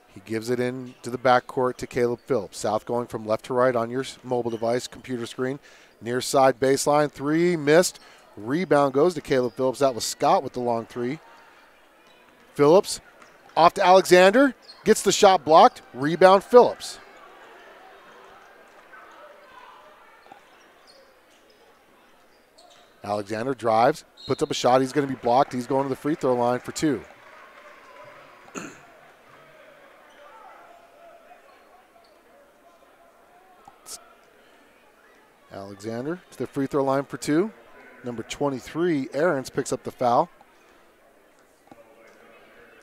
He gives it in to the back court to Caleb Phillips. South going from left to right on your mobile device, computer screen. Near side baseline, 3, missed. Rebound goes to Caleb Phillips. That was Scott with the long 3. Phillips off to Alexander. Gets the shot blocked. Rebound Phillips. Alexander drives, puts up a shot. He's going to be blocked. He's going to the free throw line for 2. Alexander to the free throw line for 2. Number 23, Aarons, picks up the foul.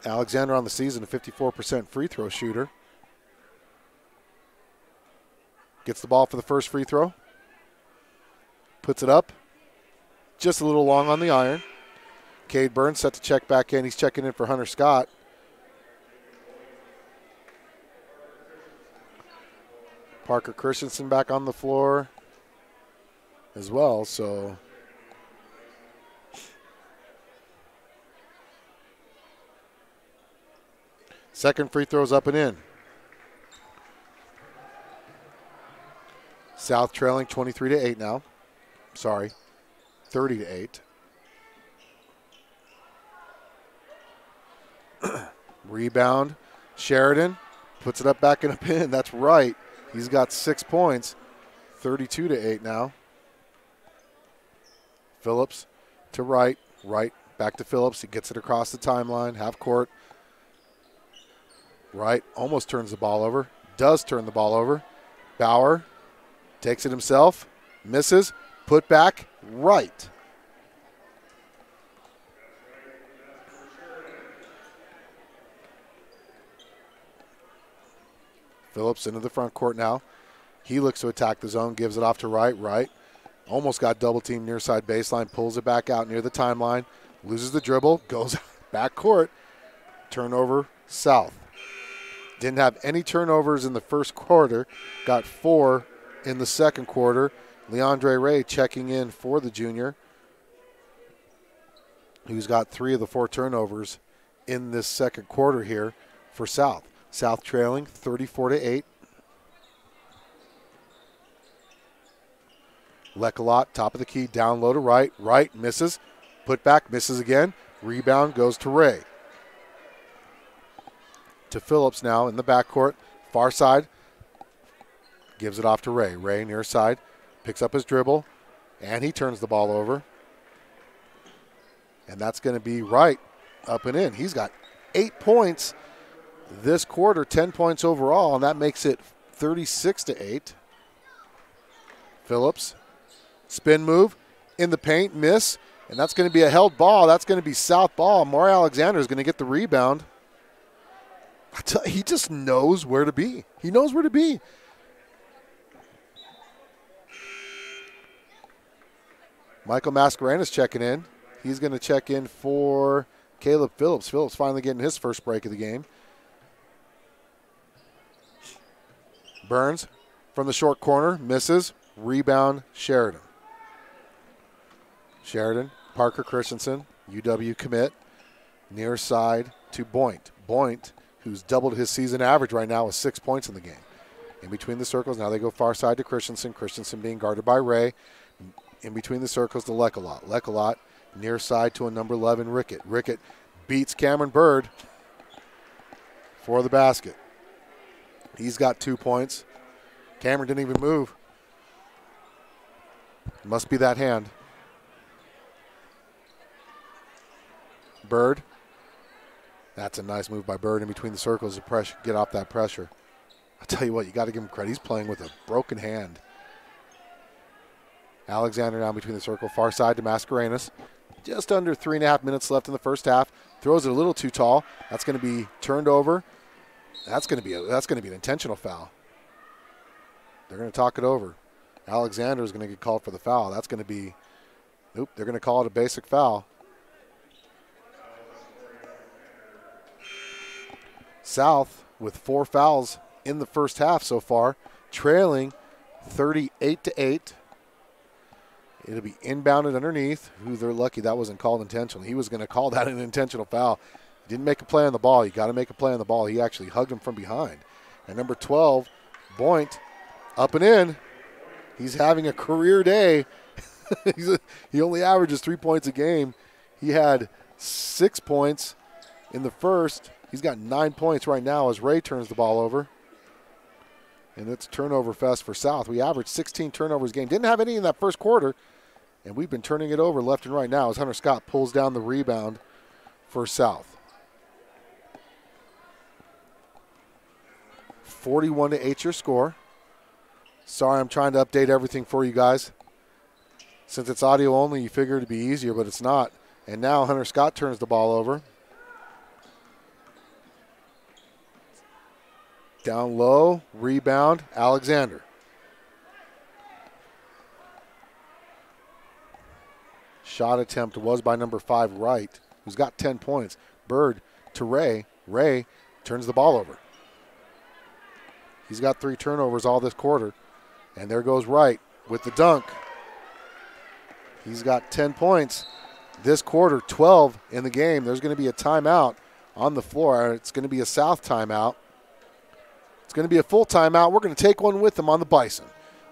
Alexander on the season, a 54% free throw shooter. Gets the ball for the first free throw. Puts it up. Just a little long on the iron. Cade Burns set to check back in. He's checking in for Hunter Scott. Parker Christensen back on the floor as well, so second free throw's up and in. South trailing 23-8 now. Sorry, 30-8. Rebound. Sheridan puts it up back in a pin. That's right. He's got 6 points. 32-8 now. Phillips to Wright. Wright back to Phillips. He gets it across the timeline. Half court. Wright almost turns the ball over. Does turn the ball over. Bauer takes it himself. Misses. Put back right. Phillips into the front court now. He looks to attack the zone, gives it off to right. Almost got double teamed near side baseline, pulls it back out near the timeline, loses the dribble, goes back court. Turnover, South. Didn't have any turnovers in the first quarter, got 4 in the second quarter. Leandre Ray checking in for the junior, who's got 3 of the 4 turnovers in this second quarter here for South. South trailing 34-8. Lecolot, top of the key, down low to right. Right, misses. Put back, misses again. Rebound goes to Ray. To Phillips now in the backcourt. Far side. Gives it off to Ray. Ray near side. Picks up his dribble. And he turns the ball over. And that's going to be right up and in. He's got 8 points this quarter, 10 points overall, and that makes it 36-8. Phillips, spin move in the paint, miss, and that's going to be a held ball. That's going to be South ball. Maury Alexander is going to get the rebound. He just knows where to be. He knows where to be. Michael Mascarena's checking in. He's going to check in for Caleb Phillips. Phillips finally getting his first break of the game. Burns from the short corner, misses. Rebound, Sheridan. Sheridan, Parker Christensen, UW commit. Near side to Boynt. Boynt, who's doubled his season average right now with 6 points in the game. In between the circles, now they go far side to Christensen. Christensen being guarded by Ray. In between the circles to Lecolot. Lecolot, near side to a number 11, Rickett. Rickett beats Cameron Bird for the basket. He's got 2 points. Cameron didn't even move. Must be that hand. Bird. That's a nice move by Bird in between the circles to get off that pressure. I'll tell you what, you got to give him credit. He's playing with a broken hand. Alexander now between the circle, far side to Mascarenas. Just under 3.5 minutes left in the first half. Throws it a little too tall. That's going to be turned over. That's going to be an intentional foul. They're going to talk it over. Alexander is going to get called for the foul. That's going to be, nope, they're going to call it a basic foul. South with 4 fouls in the first half so far, trailing 38-8. It'll be inbounded underneath. They're lucky that wasn't called intentionally. He was going to call that an intentional foul. Didn't make a play on the ball. You got to make a play on the ball. He actually hugged him from behind. And number 12, Boynt, up and in. He's having a career day. He only averages 3 points a game. He had 6 points in the first. He's got 9 points right now as Ray turns the ball over. And it's turnover fest for South. We averaged 16 turnovers a game. Didn't have any in that first quarter. And we've been turning it over left and right now as Hunter Scott pulls down the rebound for South. 41-8 your score. Sorry, I'm trying to update everything for you guys. Since it's audio only, you figure it'd be easier, but it's not. And now Hunter Scott turns the ball over. Down low, rebound, Alexander. Shot attempt was by number 5, Wright, who's got 10 points. Bird to Ray. Ray turns the ball over. He's got 3 turnovers all this quarter. And there goes Wright with the dunk. He's got 10 points this quarter, 12 in the game. There's going to be a timeout on the floor. It's going to be a South timeout. It's going to be a full timeout. We're going to take one with them on the Bison.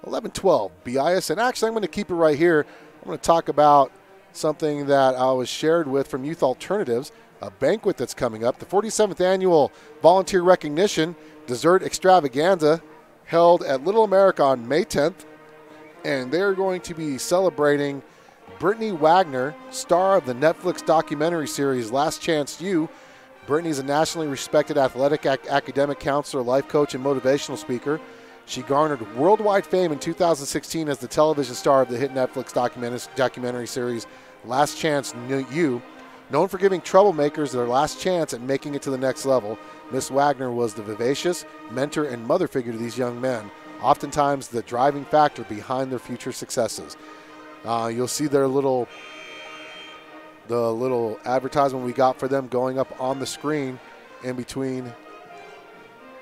11-12 BISN. Actually, I'm going to keep it right here. I'm going to talk about something that I was shared with from Youth Alternatives, a banquet that's coming up, the 47th Annual Volunteer Recognition Dessert Extravaganza held at Little America on May 10th. And they're going to be celebrating Brittany Wagner, star of the Netflix documentary series Last Chance U. Brittany's a nationally respected athletic academic counselor, life coach, and motivational speaker. She garnered worldwide fame in 2016 as the television star of the hit Netflix documentary series Last Chance U. Known for giving troublemakers their last chance at making it to the next level, Miss Wagner was the vivacious mentor and mother figure to these young men, oftentimes the driving factor behind their future successes. You'll see the little advertisement we got for them going up on the screen in between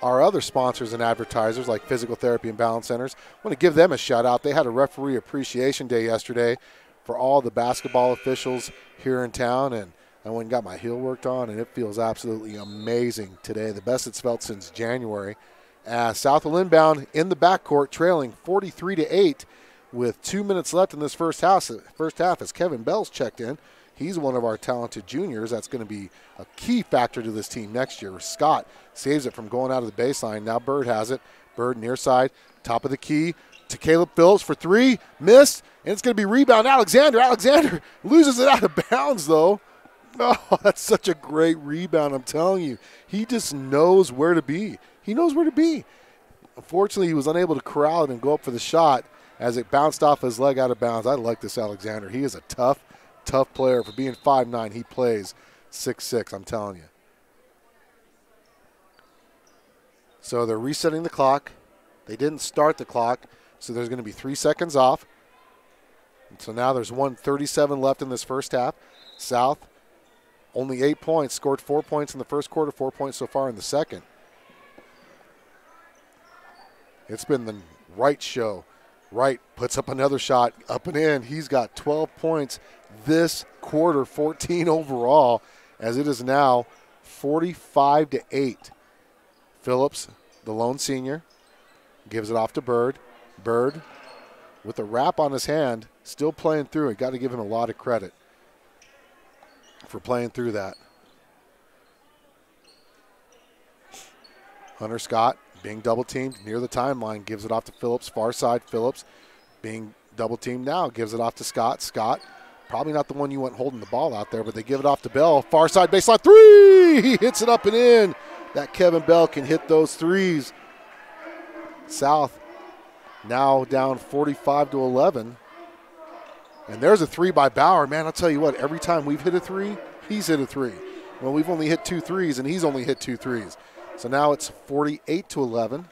our other sponsors and advertisers like Physical Therapy and Balance Centers. I want to give them a shout out. They had a referee appreciation day yesterday for all the basketball officials here in town, and I went and got my heel worked on, and it feels absolutely amazing today. The best it's felt since January. South will inbound in the backcourt, trailing 43-8 with 2 minutes left in this first half as Kevin Bell's checked in. He's one of our talented juniors. That's going to be a key factor to this team next year. Scott saves it from going out of the baseline. Now Bird has it. Bird near side, top of the key to Caleb Phillips for three. Missed, and it's going to be rebound. Alexander loses it out of bounds, though. Oh, that's such a great rebound, I'm telling you. He just knows where to be. He knows where to be. Unfortunately, he was unable to corral it and go up for the shot as it bounced off his leg out of bounds. I like this Alexander. He is a tough player. For being 5'9", he plays 6'6", I'm telling you. So they're resetting the clock. They didn't start the clock, so there's going to be 3 seconds off. And so now there's 1:37 left in this first half. South, only 8 points, scored 4 points in the first quarter, 4 points so far in the second. It's been the Wright show. Wright puts up another shot, up and in. He's got 12 points this quarter, 14 overall, as it is now 45-8. Phillips, the lone senior, gives it off to Bird. Bird, with a wrap on his hand, still playing through it. Got to give him a lot of credit for playing through that. Hunter Scott being double-teamed near the timeline, gives it off to Phillips, far side. Phillips being double-teamed now, gives it off to Scott. Scott, probably not the one you want holding the ball out there, but they give it off to Bell. Far side baseline three! He hits it up and in. That Kevin Bell can hit those threes. South now down 45-11. And there's a three by Bauer. Man, I'll tell you what, every time we've hit a three, he's hit a three. Well, we've only hit 2 threes, and he's only hit 2 threes. So now it's 48-11.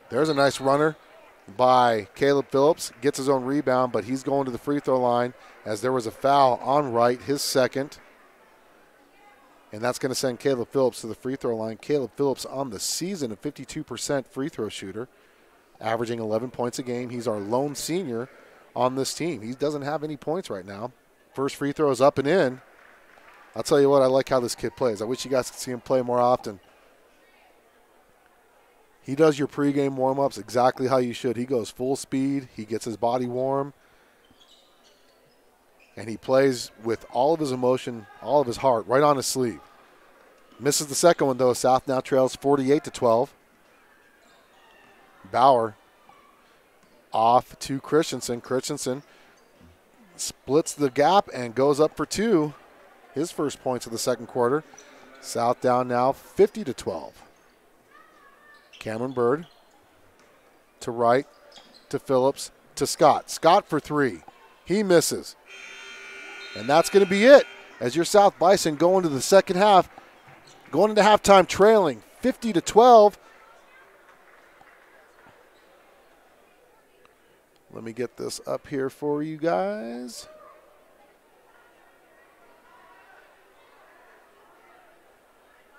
There's a nice runner by Caleb Phillips. Gets his own rebound, but he's going to the free throw line as there was a foul on Wright, his second. And that's going to send Caleb Phillips to the free throw line. Caleb Phillips on the season, a 52% free throw shooter, averaging 11 points a game. He's our lone senior on this team. He doesn't have any points right now. First free throw is up and in. I'll tell you what, I like how this kid plays. I wish you guys could see him play more often. He does your pregame warm-ups exactly how you should. He goes full speed. He gets his body warm. And he plays with all of his emotion, all of his heart, right on his sleeve. Misses the second one, though. South now trails 48-12. Bauer off to Christensen. Christensen splits the gap and goes up for two. His first points of the second quarter. South down now 50-12. Cameron Bird to Wright, to Phillips, to Scott. Scott for three. He misses. And that's going to be it as your South Bison go into the second half, going into halftime trailing 50-12. Let me get this up here for you guys.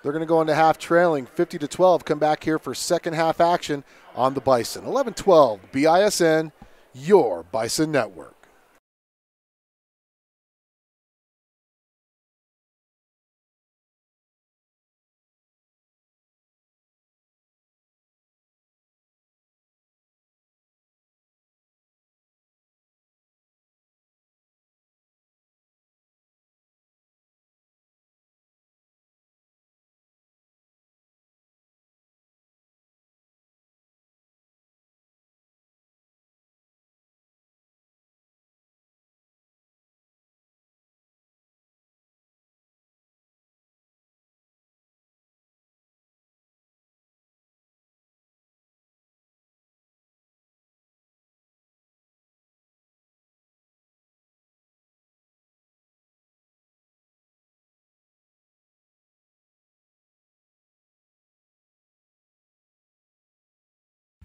They're going to go into half trailing 50-12. Come back here for second half action on the Bison. 11-12 BISN, your Bison Network.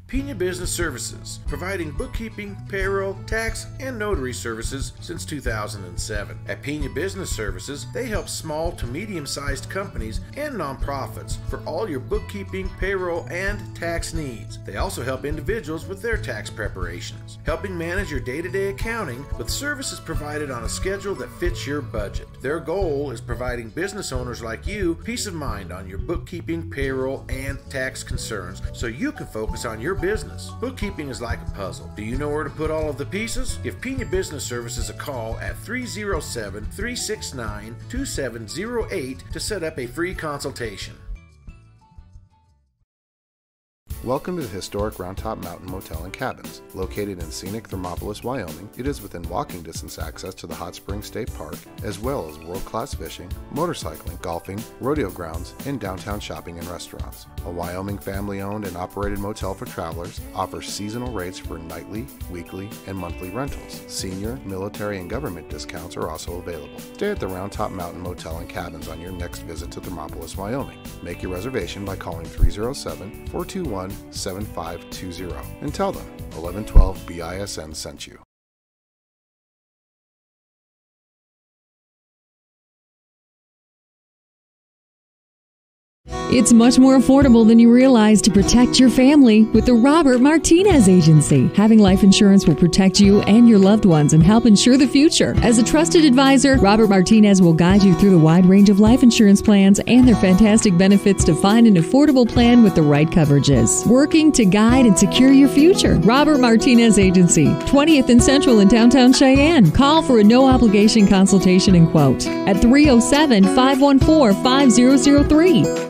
Pena Business Services, providing bookkeeping, payroll, tax, and notary services since 2007. At Pena Business Services, they help small to medium-sized companies and nonprofits for all your bookkeeping, payroll, and tax needs. They also help individuals with their tax preparations, helping manage your day-to-day accounting with services provided on a schedule that fits your budget. Their goal is providing business owners like you peace of mind on your bookkeeping, payroll, and tax concerns so you can focus on your business. Bookkeeping is like a puzzle. Do you know where to put all of the pieces? Give Pena Business Services a call at 307-369-2708 to set up a free consultation. Welcome to the historic Round Top Mountain Motel and Cabins. Located in scenic Thermopolis, Wyoming, it is within walking distance access to the Hot Springs State Park, as well as world-class fishing, motorcycling, golfing, rodeo grounds, and downtown shopping and restaurants. A Wyoming family-owned and operated motel for travelers, offers seasonal rates for nightly, weekly, and monthly rentals. Senior, military, and government discounts are also available. Stay at the Round Top Mountain Motel and Cabins on your next visit to Thermopolis, Wyoming. Make your reservation by calling 307-421-7520 and tell them 1112 BISN sent you. It's much more affordable than you realize to protect your family with the Robert Martinez Agency. Having life insurance will protect you and your loved ones and help ensure the future. As a trusted advisor, Robert Martinez will guide you through the wide range of life insurance plans and their fantastic benefits to find an affordable plan with the right coverages. Working to guide and secure your future. Robert Martinez Agency, 20th and Central in downtown Cheyenne. Call for a no-obligation consultation and quote at 307-514-5003.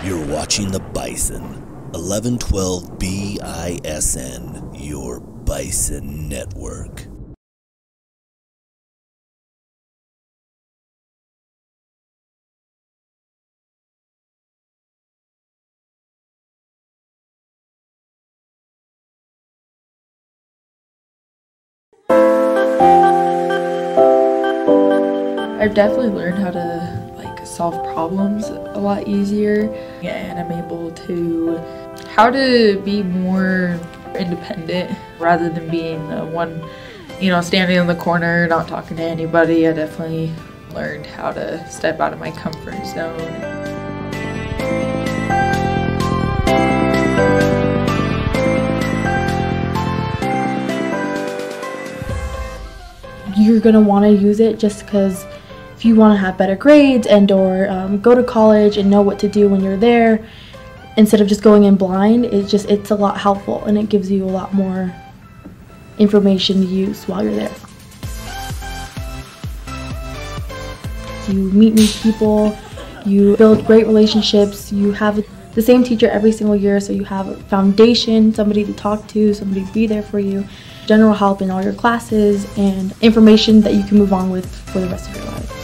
You're watching the Bison, 1112 BISN, your Bison Network. I've definitely learned how to solve problems a lot easier, and I'm able to how to be more independent rather than being the one, standing in the corner not talking to anybody. I definitely learned how to step out of my comfort zone. You're gonna want to use it just because if you want to have better grades and or go to college and know what to do when you're there, instead of just going in blind, it's a lot helpful and it gives you a lot more information to use while you're there. You meet new people, you build great relationships, you have the same teacher every single year, so you have a foundation, somebody to talk to, somebody to be there for you, general help in all your classes, and information that you can move on with for the rest of your life.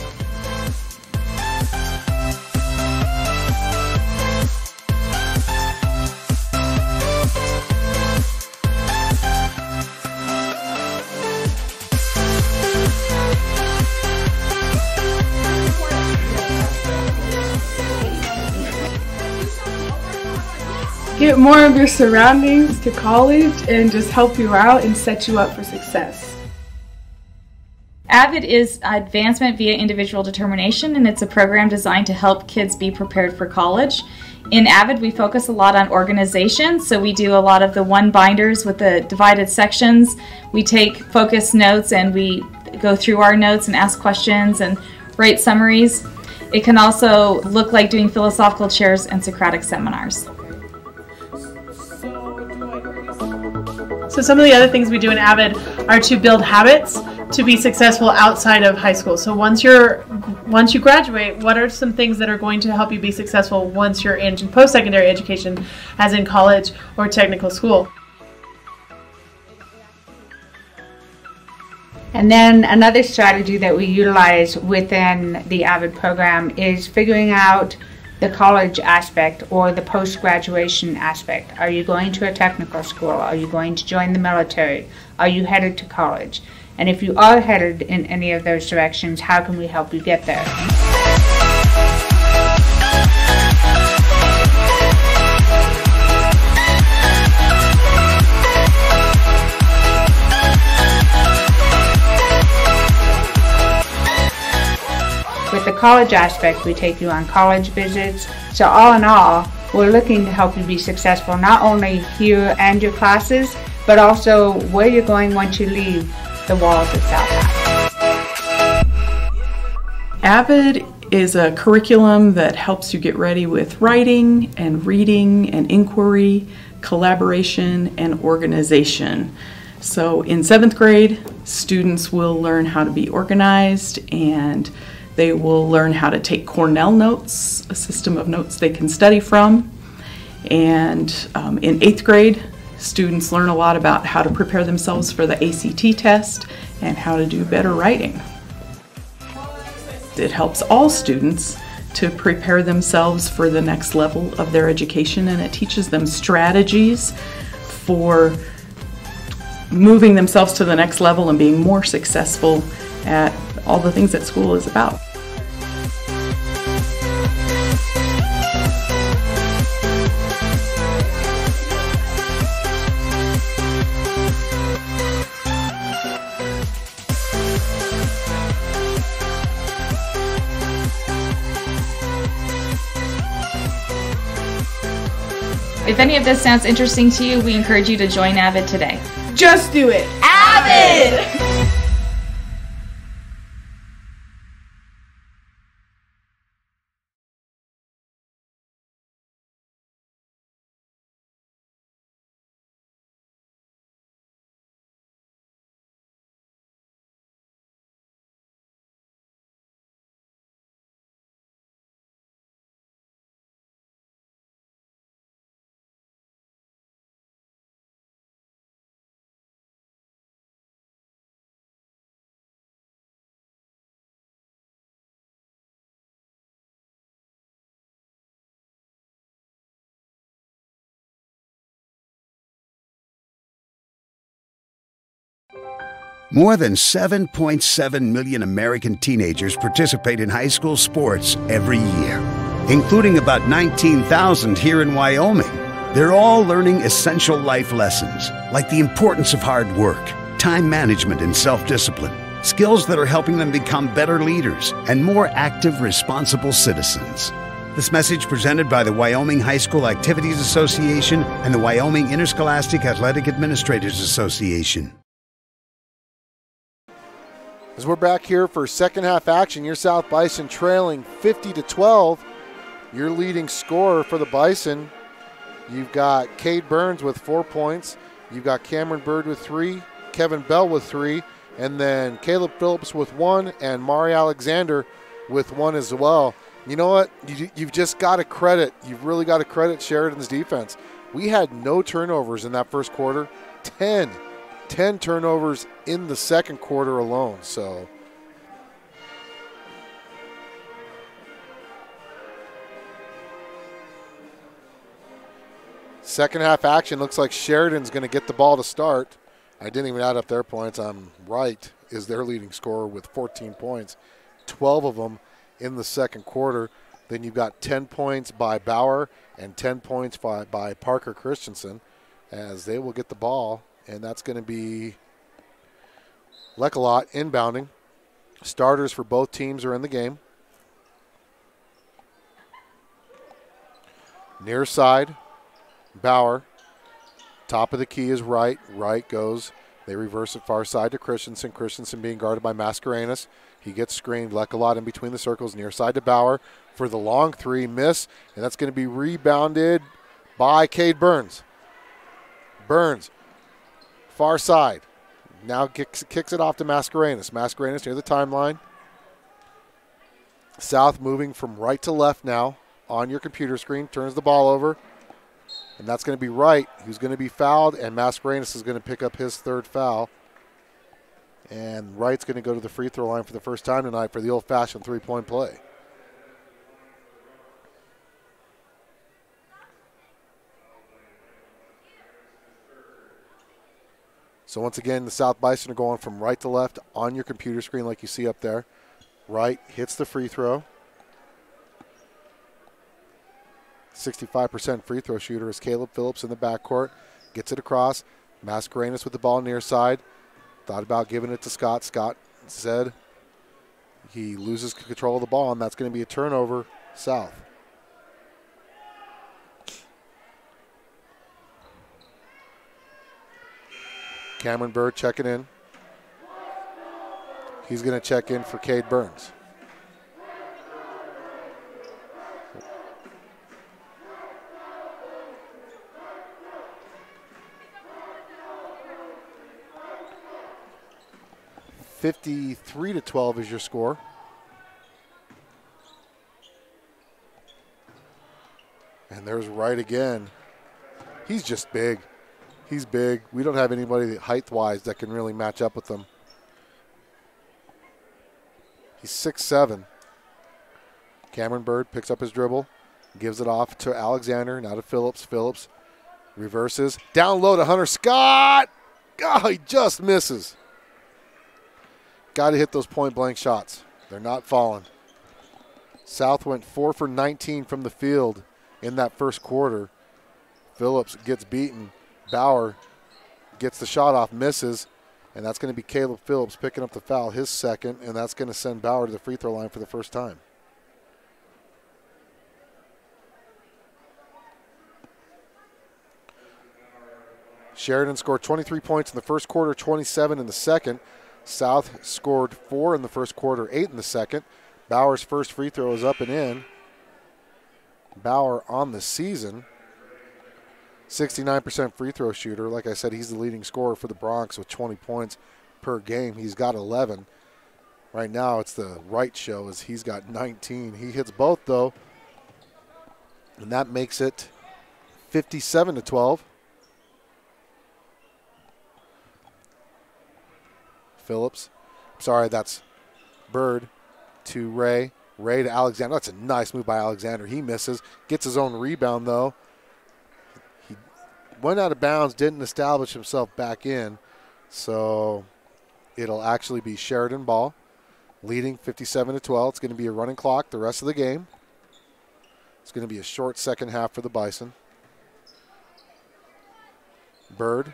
Get more of your surroundings to college and just help you out and set you up for success. AVID is Advancement via Individual Determination, and it's a program designed to help kids be prepared for college. In AVID, we focus a lot on organization, so we do a lot of the one binders with the divided sections. We take focus notes and we go through our notes and ask questions and write summaries. It can also look like doing philosophical chairs and Socratic seminars. So some of the other things we do in AVID are to build habits to be successful outside of high school. So once you graduate, what are some things that are going to help you be successful once you're in post-secondary education, as in college or technical school? And then another strategy that we utilize within the AVID program is figuring out the college aspect or the post-graduation aspect. Are you going to a technical school? Are you going to join the military? Are you headed to college? And if you are headed in any of those directions, how can we help you get there? With the college aspect, we take you on college visits. So all in all, we're looking to help you be successful not only here and your classes, but also where you're going once you leave the walls of South Africa. AVID is a curriculum that helps you get ready with writing and reading and inquiry, collaboration, and organization. So in 7th grade, students will learn how to be organized, and they will learn how to take Cornell notes, a system of notes they can study from. And in 8th grade, students learn a lot about how to prepare themselves for the ACT test and how to do better writing. It helps all students to prepare themselves for the next level of their education, and it teaches them strategies for moving themselves to the next level and being more successful at all the things that school is about. If any of this sounds interesting to you, we encourage you to join AVID today. Just do it. AVID! More than 7.7 million American teenagers participate in high school sports every year, including about 19,000 here in Wyoming. They're all learning essential life lessons, like the importance of hard work, time management, and self-discipline, skills that are helping them become better leaders and more active, responsible citizens. This message presented by the Wyoming High School Activities Association and the Wyoming Interscholastic Athletic Administrators Association. As we're back here for second half action, your South Bison trailing 50-12. Your leading scorer for the Bison, you've got Cade Burns with 4 points. You've got Cameron Bird with 3, Kevin Bell with 3, and then Caleb Phillips with 1, and Mari Alexander with 1 as well. You know what? You've just got to credit. You've really got to credit Sheridan's defense. We had no turnovers in that first quarter. 10 turnovers in the second quarter alone. So second half action looks like Sheridan's going to get the ball to start. I didn't even add up their points. I'm right, is their leading scorer with 14 points, 12 of them in the second quarter. Then you've got 10 points by Bauer and 10 points by Parker Christensen, as they will get the ball. And that's going to be Lekalot inbounding. Starters for both teams are in the game. Near side, Bauer. Top of the key is Wright. Wright goes. They reverse it far side to Christensen. Christensen being guarded by Mascarenas. He gets screened. Lekalot in between the circles. Near side to Bauer for the long three. Miss. And that's going to be rebounded by Cade Burns. Burns. Far side. Now kicks it off to Mascarenas. Mascarenas near the timeline. South moving from right to left now on your computer screen. Turns the ball over. And that's going to be Wright, who's going to be fouled, and Mascarenas is going to pick up his third foul. And Wright's going to go to the free throw line for the first time tonight for the old-fashioned three-point play. So once again, the South Bison are going from right to left on your computer screen like you see up there. Right hits the free throw. 65% free throw shooter is Caleb Phillips in the backcourt. Gets it across. Mascarenas with the ball near side. Thought about giving it to Scott. Scott said he loses control of the ball, and that's going to be a turnover, South. Cameron Bird checking in. He's going to check in for Cade Burns. (53-12) is your score. And there's Wright again. He's just big. He's big. We don't have anybody height-wise that can really match up with him. He's 6'7". Cameron Bird picks up his dribble, gives it off to Alexander, now to Phillips. Phillips reverses. Down low to Hunter Scott. Oh, he just misses. Got to hit those point-blank shots. They're not falling. South went 4 for 19 from the field in that first quarter. Phillips gets beaten. Bauer gets the shot off, misses, and that's going to be Caleb Phillips picking up the foul, his second, and that's going to send Bauer to the free throw line for the first time. Sheridan scored 23 points in the first quarter, 27 in the second. South scored 4 in the first quarter, 8 in the second. Bauer's first free throw is up and in. Bauer on the season, 69% free throw shooter. Like I said, he's the leading scorer for the Bronx with 20 points per game. He's got 11. Right now it's the Wright show as he's got 19. He hits both, though, and that makes it 57-12. Phillips. Sorry, that's Bird to Ray. Ray to Alexander. That's a nice move by Alexander. He misses. Gets his own rebound, though. He went out of bounds, didn't establish himself back in. So it'll actually be Sheridan ball, leading 57-12. It's going to be a running clock the rest of the game. It's going to be a short second half for the Bison. Bird,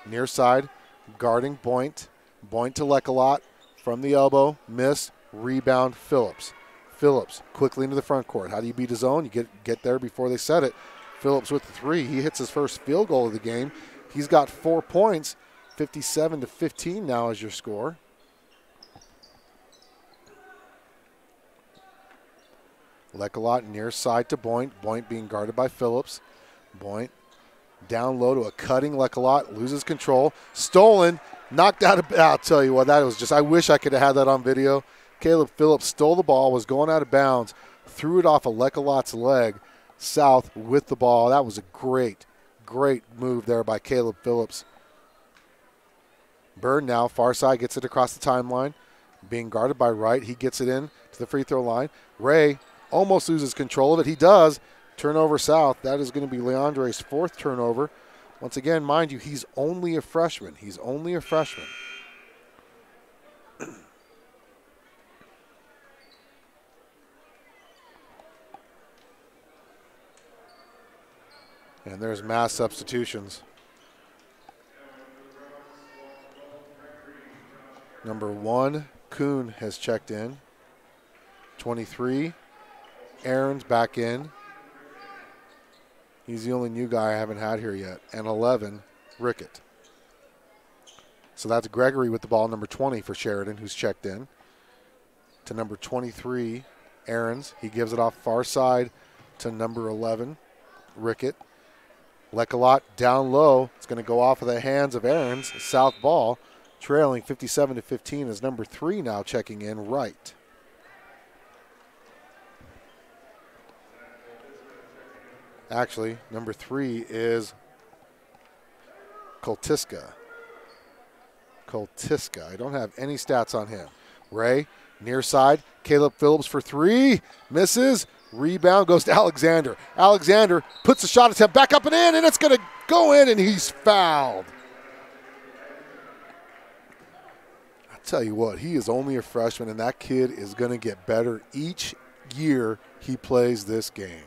near side, guarding Boynt. Boynt to Lekalot from the elbow, miss, rebound, Phillips. Phillips quickly into the front court. How do you beat a zone? You get there before they set it. Phillips with the three. He hits his first field goal of the game. He's got 4 points. 57-15 now is your score. Lekalot near side to Boynt. Boynt being guarded by Phillips. Boynt down low to a cutting Lekalot. Loses control. Stolen. Knocked out of, I'll tell you what, that was just, I wish I could have had that on video. Caleb Phillips stole the ball, was going out of bounds, threw it off of Lekalot's leg. South with the ball. That was a great, great move there by Caleb Phillips. Bird now, far side, gets it across the timeline. Being guarded by Wright. He gets it in to the free throw line. Ray almost loses control of it. He does. Turnover South. That is going to be Leandre's 4th turnover. Once again, mind you, he's only a freshman. He's only a freshman. And there's mass substitutions. Number 1, Kuhn has checked in. 23, Aaron's back in. He's the only new guy I haven't had here yet. And 11, Rickett. So that's Gregory with the ball, number 20 for Sheridan, who's checked in. To number 23, Aaron's. He gives it off far side to number 11, Rickett. Lekalot down low. It's going to go off of the hands of Aaron's. South ball, trailing 57-15 is number 3 now checking in, Wright. Actually, number 3 is Koltiska. I don't have any stats on him. Ray, near side. Caleb Phillips for 3. Misses. Rebound goes to Alexander. Alexander puts the shot attempt back up and in, and it's going to go in, and he's fouled. Tell you what, he is only a freshman, and that kid is going to get better each year he plays this game.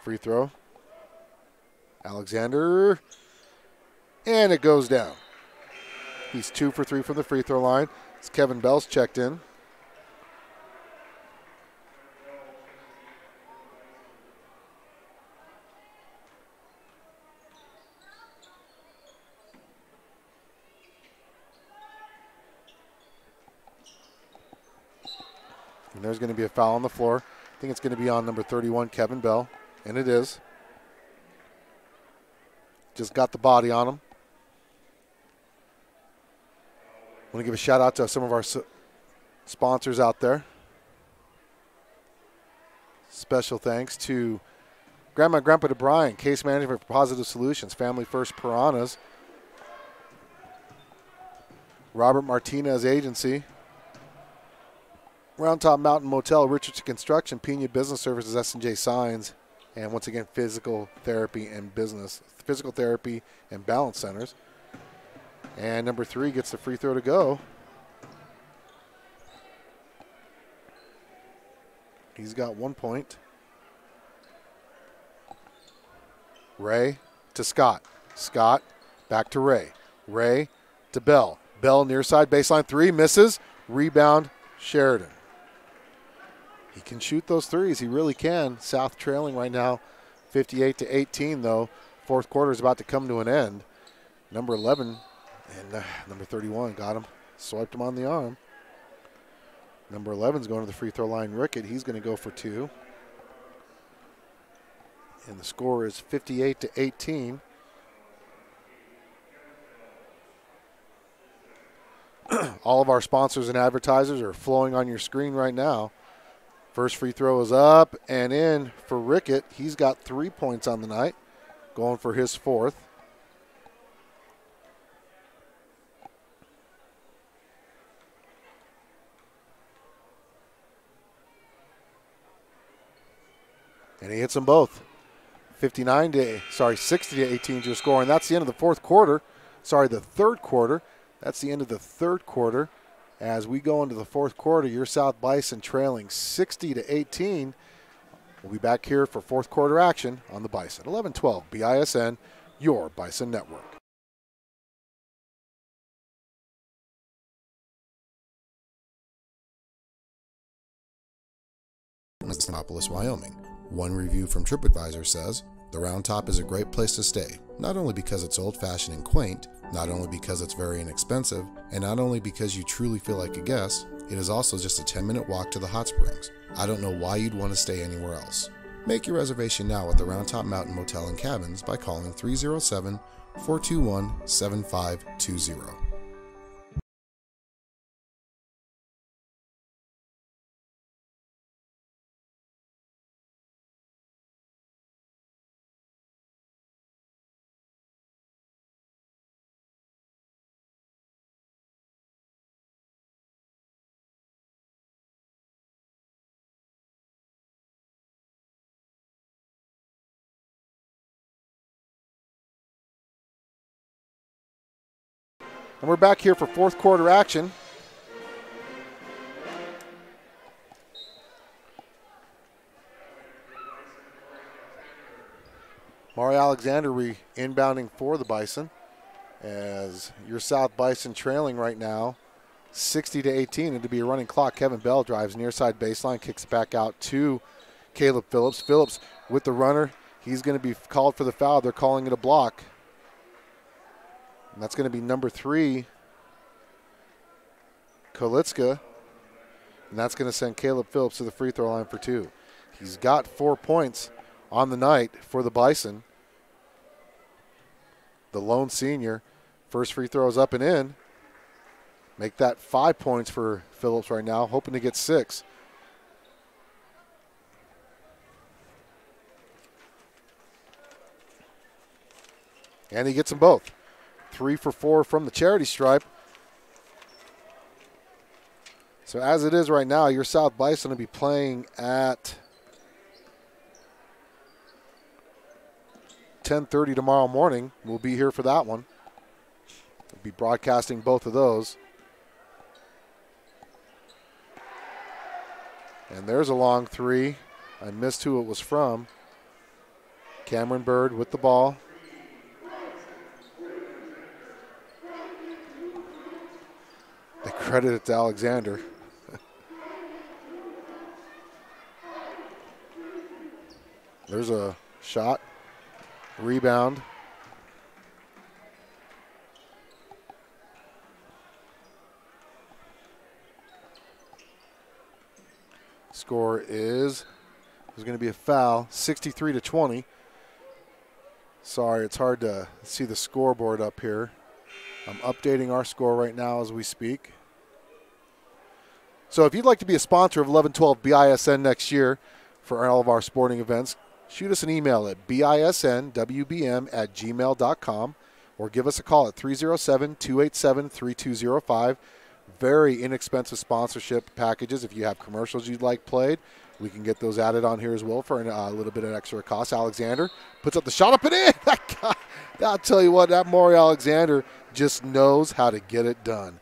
Free throw. Alexander. And it goes down. He's 2 for 3 from the free throw line. It's Kevin Bell's checked in. And there's going to be a foul on the floor. I think it's going to be on number 31, Kevin Bell. And it is. Just got the body on him. I want to give a shout out to some of our sponsors out there. Special thanks to Grandma and Grandpa DeBryan, Case Management for Positive Solutions, Family First Piranhas, Robert Martinez Agency, Round Top Mountain Motel, Richardson Construction, Pena Business Services, S&J Signs, and once again, Physical Therapy and Balance Centers. And number 3 gets the free throw to go. He's got 1 point. Ray to Scott. Scott back to Ray. Ray to Bell. Bell near side baseline 3, misses. Rebound, Sheridan. He can shoot those threes. He really can. South trailing right now, 58-18, though. Fourth quarter is about to come to an end. Number 11 and number 31 got him. Swiped him on the arm. Number 11 is going to the free throw line. Rickett, he's going to go for 2. And the score is 58-18. All of our sponsors and advertisers are flowing on your screen right now. First free throw is up and in for Rickett. He's got 3 points on the night, going for his 4th. And he hits them both. 60-18 to score, and that's the end of the fourth quarter. The third quarter. That's the end of the third quarter. As we go into the fourth quarter, your South Bison trailing 60-18. We'll be back here for fourth quarter action on the Bison. 11-12 BISN, your Bison Network. Annapolis, Wyoming. One review from TripAdvisor says, "The Round Top is a great place to stay, not only because it's old-fashioned and quaint, not only because it's very inexpensive, and not only because you truly feel like a guest, it is also just a 10-minute walk to the hot springs. I don't know why you'd want to stay anywhere else." Make your reservation now at the Round Top Mountain Motel and Cabins by calling 307-421-7520. And we're back here for fourth quarter action. Mari Alexander inbounding for the Bison, as your South Bison trailing right now 60-18, and to be a running clock. Kevin Bell drives near side baseline, kicks it back out to Caleb Phillips. Phillips with the runner. He's going to be called for the foul. They're calling it a block. And that's going to be number 3, Kolitska. And that's going to send Caleb Phillips to the free throw line for 2. He's got 4 points on the night for the Bison. The lone senior. First free throw is up and in. Make that 5 points for Phillips right now, hoping to get 6. And he gets them both. 3 for 4 from the charity stripe. So as it is right now, your South Bison will be playing at 10:30 tomorrow morning. We'll be here for that one. We'll be broadcasting both of those. And there's a long three. I missed who it was from. Cameron Bird with the ball. They credit it to Alexander. There's a shot. Rebound. Score is, there's going to be a foul, 63-20. Sorry, it's hard to see the scoreboard up here. I'm updating our score right now as we speak. So if you'd like to be a sponsor of 1112 BISN next year for all of our sporting events, shoot us an email at bisnwbm@gmail.com or give us a call at 307-287-3205. Very inexpensive sponsorship packages. If you have commercials you'd like played, we can get those added on here as well for a little bit of extra cost. Alexander puts up the shot, up and in. I'll tell you what, that Maury Alexander just knows how to get it done.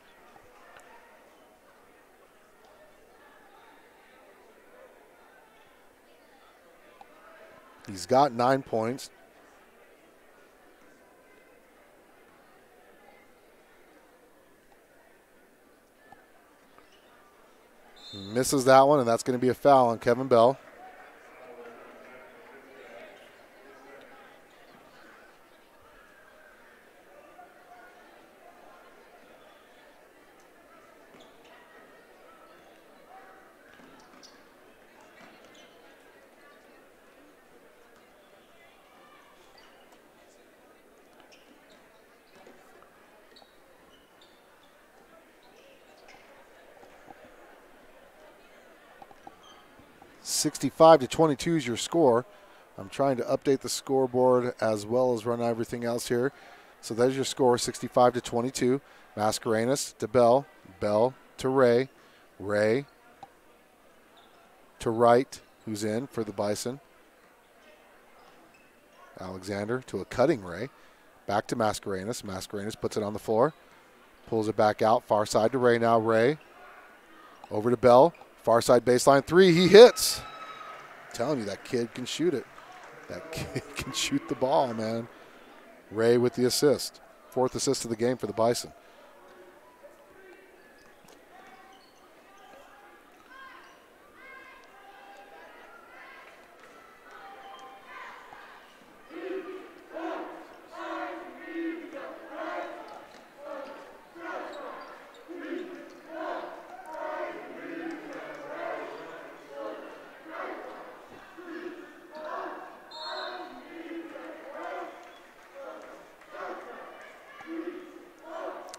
He's got 9 points. Misses that one, and that's going to be a foul on Kevin Bell. (65-22) is your score. I'm trying to update the scoreboard as well as run everything else here. So there's your score, 65-22. Mascarenas to Bell. Bell to Ray. Ray to Wright, who's in for the Bison. Alexander to a cutting Ray. Back to Mascarenas. Mascarenas puts it on the floor. Pulls it back out. Far side to Ray now. Ray over to Bell. Far side baseline three. He hits. I'm telling you, that kid can shoot it. That kid can shoot the ball, man. Ray with the assist. 4th assist of the game for the Bison.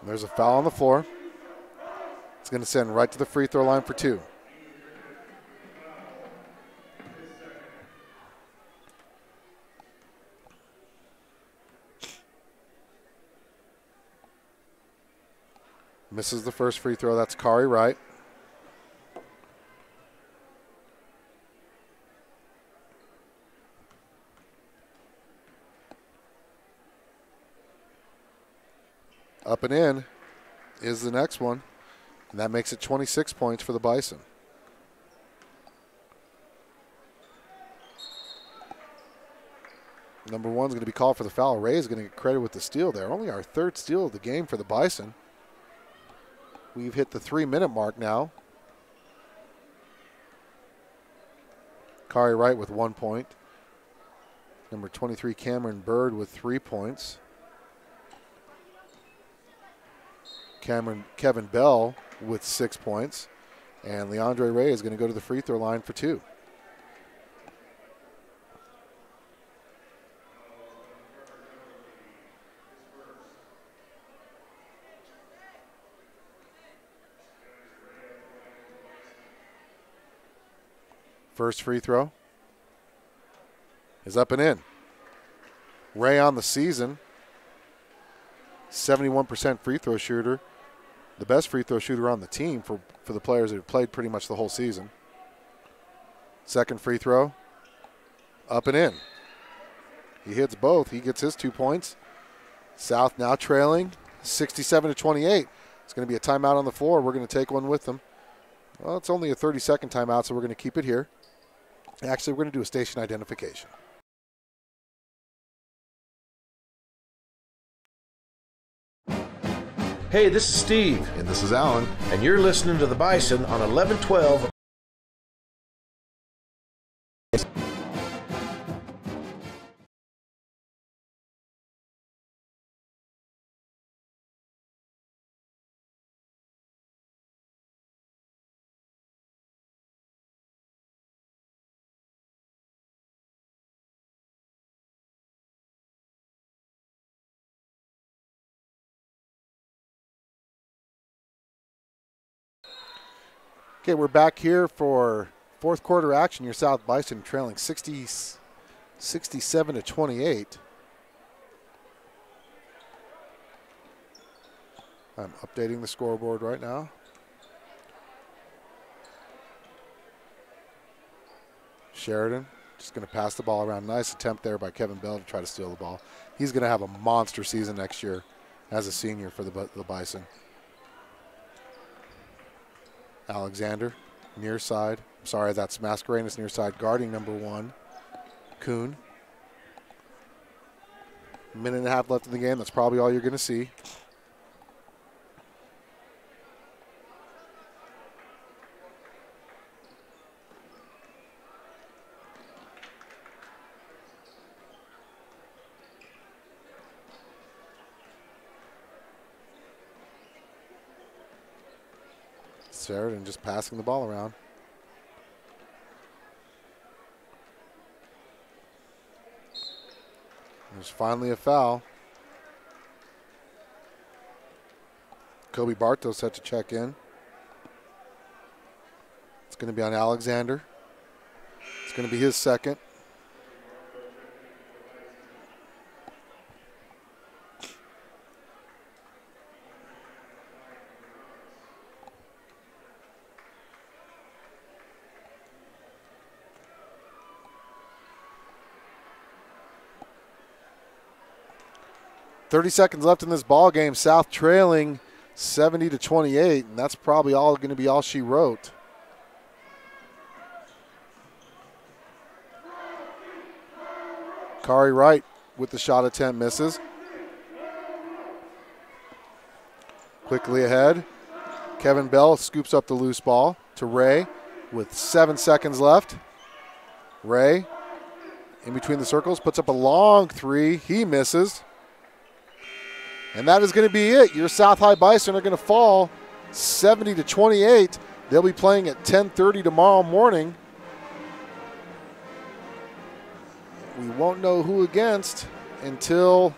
There's a foul on the floor. It's going to send right to the free throw line for 2. Misses the first free throw. That's Kari Wright. Up and in is the next one, and that makes it 26 points for the Bison. Number 1's going to be called for the foul. Ray is going to get credit with the steal there. Only our 3rd steal of the game for the Bison. We've hit the 3-minute mark now. Kari Wright with 1 point. Number 23, Cameron Bird with 3 points. Kevin Bell with 6 points. And Leandre Ray is going to go to the free throw line for 2. First free throw is up and in. Ray on the season, 71% free throw shooter. The best free throw shooter on the team for the players that have played pretty much the whole season. Second free throw, up and in. He hits both. He gets his 2 points. South now trailing 67-28. It's going to be a timeout on the floor. We're going to take one with them. Well, it's only a 30-second timeout, so we're going to keep it here. Actually, we're going to do a station identification. Hey, this is Steve. And this is Alan. And you're listening to the Bison on 1112. Okay, we're back here for fourth quarter action. Your South Bison trailing 67-28. I'm updating the scoreboard right now. Sheridan just going to pass the ball around. Nice attempt there by Kevin Bell to try to steal the ball. He's going to have a monster season next year as a senior for the Bison. Alexander, near side. Sorry, that's Mascarenas near side, guarding number 1, Kuhn. Minute and a half left in the game. That's probably all you're going to see. Sheridan just passing the ball around. There's finally a foul. Kobe Bartos set to check in. It's going to be on Alexander. It's going to be his second. .30 seconds left in this ball game. South trailing 70-28, and that's probably all going to be all she wrote. Kari Wright with the shot attempt misses. Quickly ahead. Kevin Bell scoops up the loose ball to Ray with 7 seconds left. Ray in between the circles puts up a long three. He misses. And that is going to be it. Your South High Bison are going to fall 70-28. They'll be playing at 10:30 tomorrow morning. We won't know who against until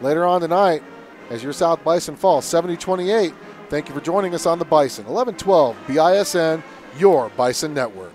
later on tonight as your South Bison fall 70-28. Thank you for joining us on the Bison. 1112 BISN, your Bison Network.